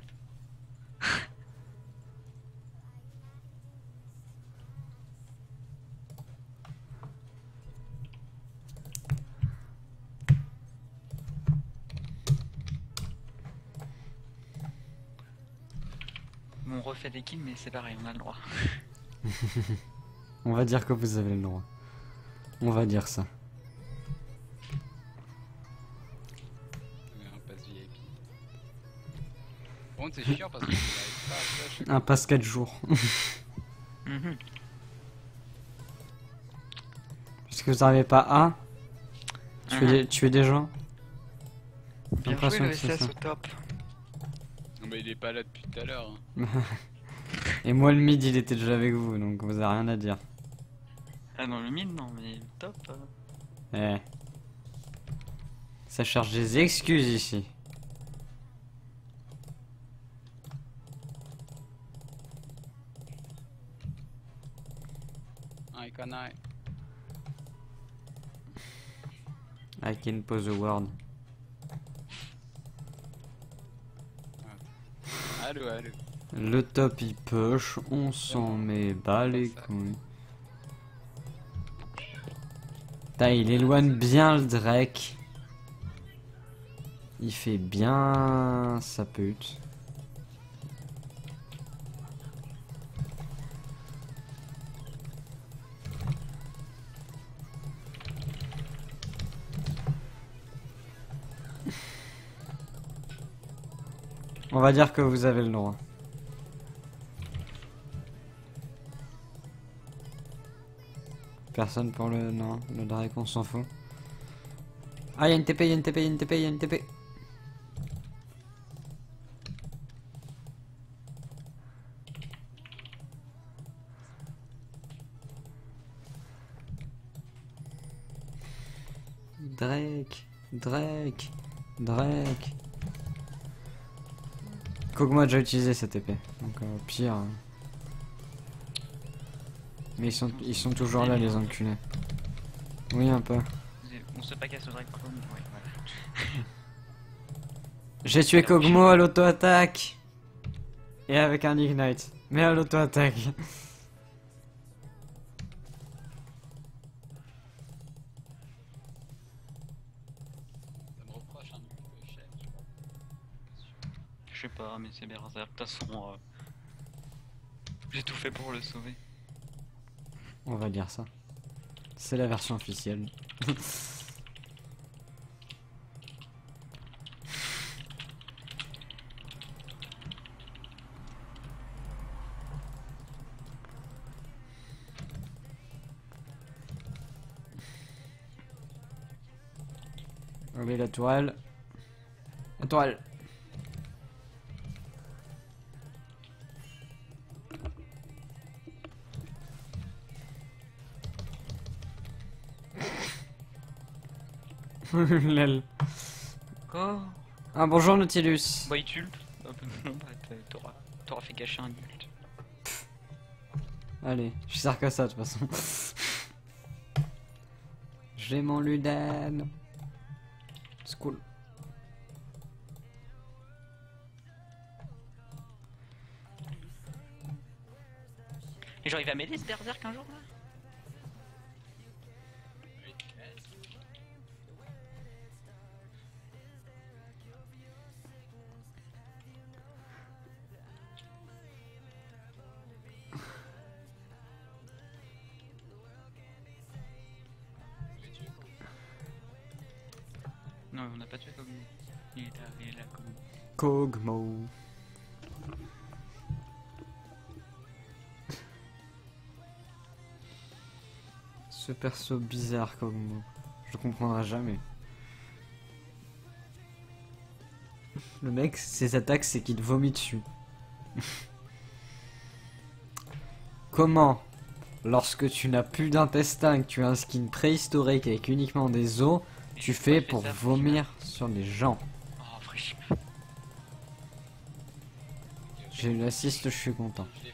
Bon, on refait des kills, mais c'est pareil, on a le droit. On va dire que vous avez le droit. On va dire ça. Un pass VIP. Par contre, c'est chiant parce que j'arrive pas à flash. Un passe 4 jours. Mhm. Parce que vous n'arrivez pas à tuer des gens. Bien joué l'impression le que c'est SS ça. au top. Non, mais il est pas là depuis tout à l'heure. Hein. Et moi le mid il était déjà avec vous donc vous avez rien à dire. Ah non, le mid, non, mais le top. Eh. Ça cherche des excuses ici. I can I. I can pose a word. Allô, allô. Le top il push, on s'en met bas les couilles. Putain, il éloigne bien le Drake. Il fait bien sa pute. On va dire que vous avez le droit. Personne pour le... Non, le Drake on s'en fout. Ah, y'a une TP, y'a une TP, y'a une TP, y'a une TP. Drake, Drake, Drake. Kog'Maw a déjà utilisé cette épée, donc pire. Mais ils sont toujours là les enculés. Oui un peu. On se pacasse au Drake Chrome, ouais, voilà. J'ai tué Kog'Maw à l'auto-attaque. Et avec un ignite. Mais à l'auto-attaque. Ça me reproche un peu cher, je crois. Je sais pas, mais c'est Berserk. De toute façon, j'ai tout fait pour le sauver. On va dire ça. C'est la version officielle. Allez la tourelle. La tourelle. Lel. Quoi? Ah bonjour Nautilus. Bah il tult. Bon bah t'auras fait cacher un ult. Allez, je sers que ça de toute façon. J'ai mon Luden. C'est cool. Et genre il va m'aider ce Berserk un jour là? Non, on n'a pas tué Kog'Maw. Il est là, Kog'Maw. Kog'Maw. Ce perso bizarre Kog'Maw. Je comprendrai jamais. Le mec, ses attaques, c'est qu'il te vomit dessus. Comment, lorsque tu n'as plus d'intestin, que tu as un skin préhistorique avec uniquement des os, tu fais pour vomir sur les gens? Oh, fraîche. J'ai eu l'assist, je suis content. Je l'ai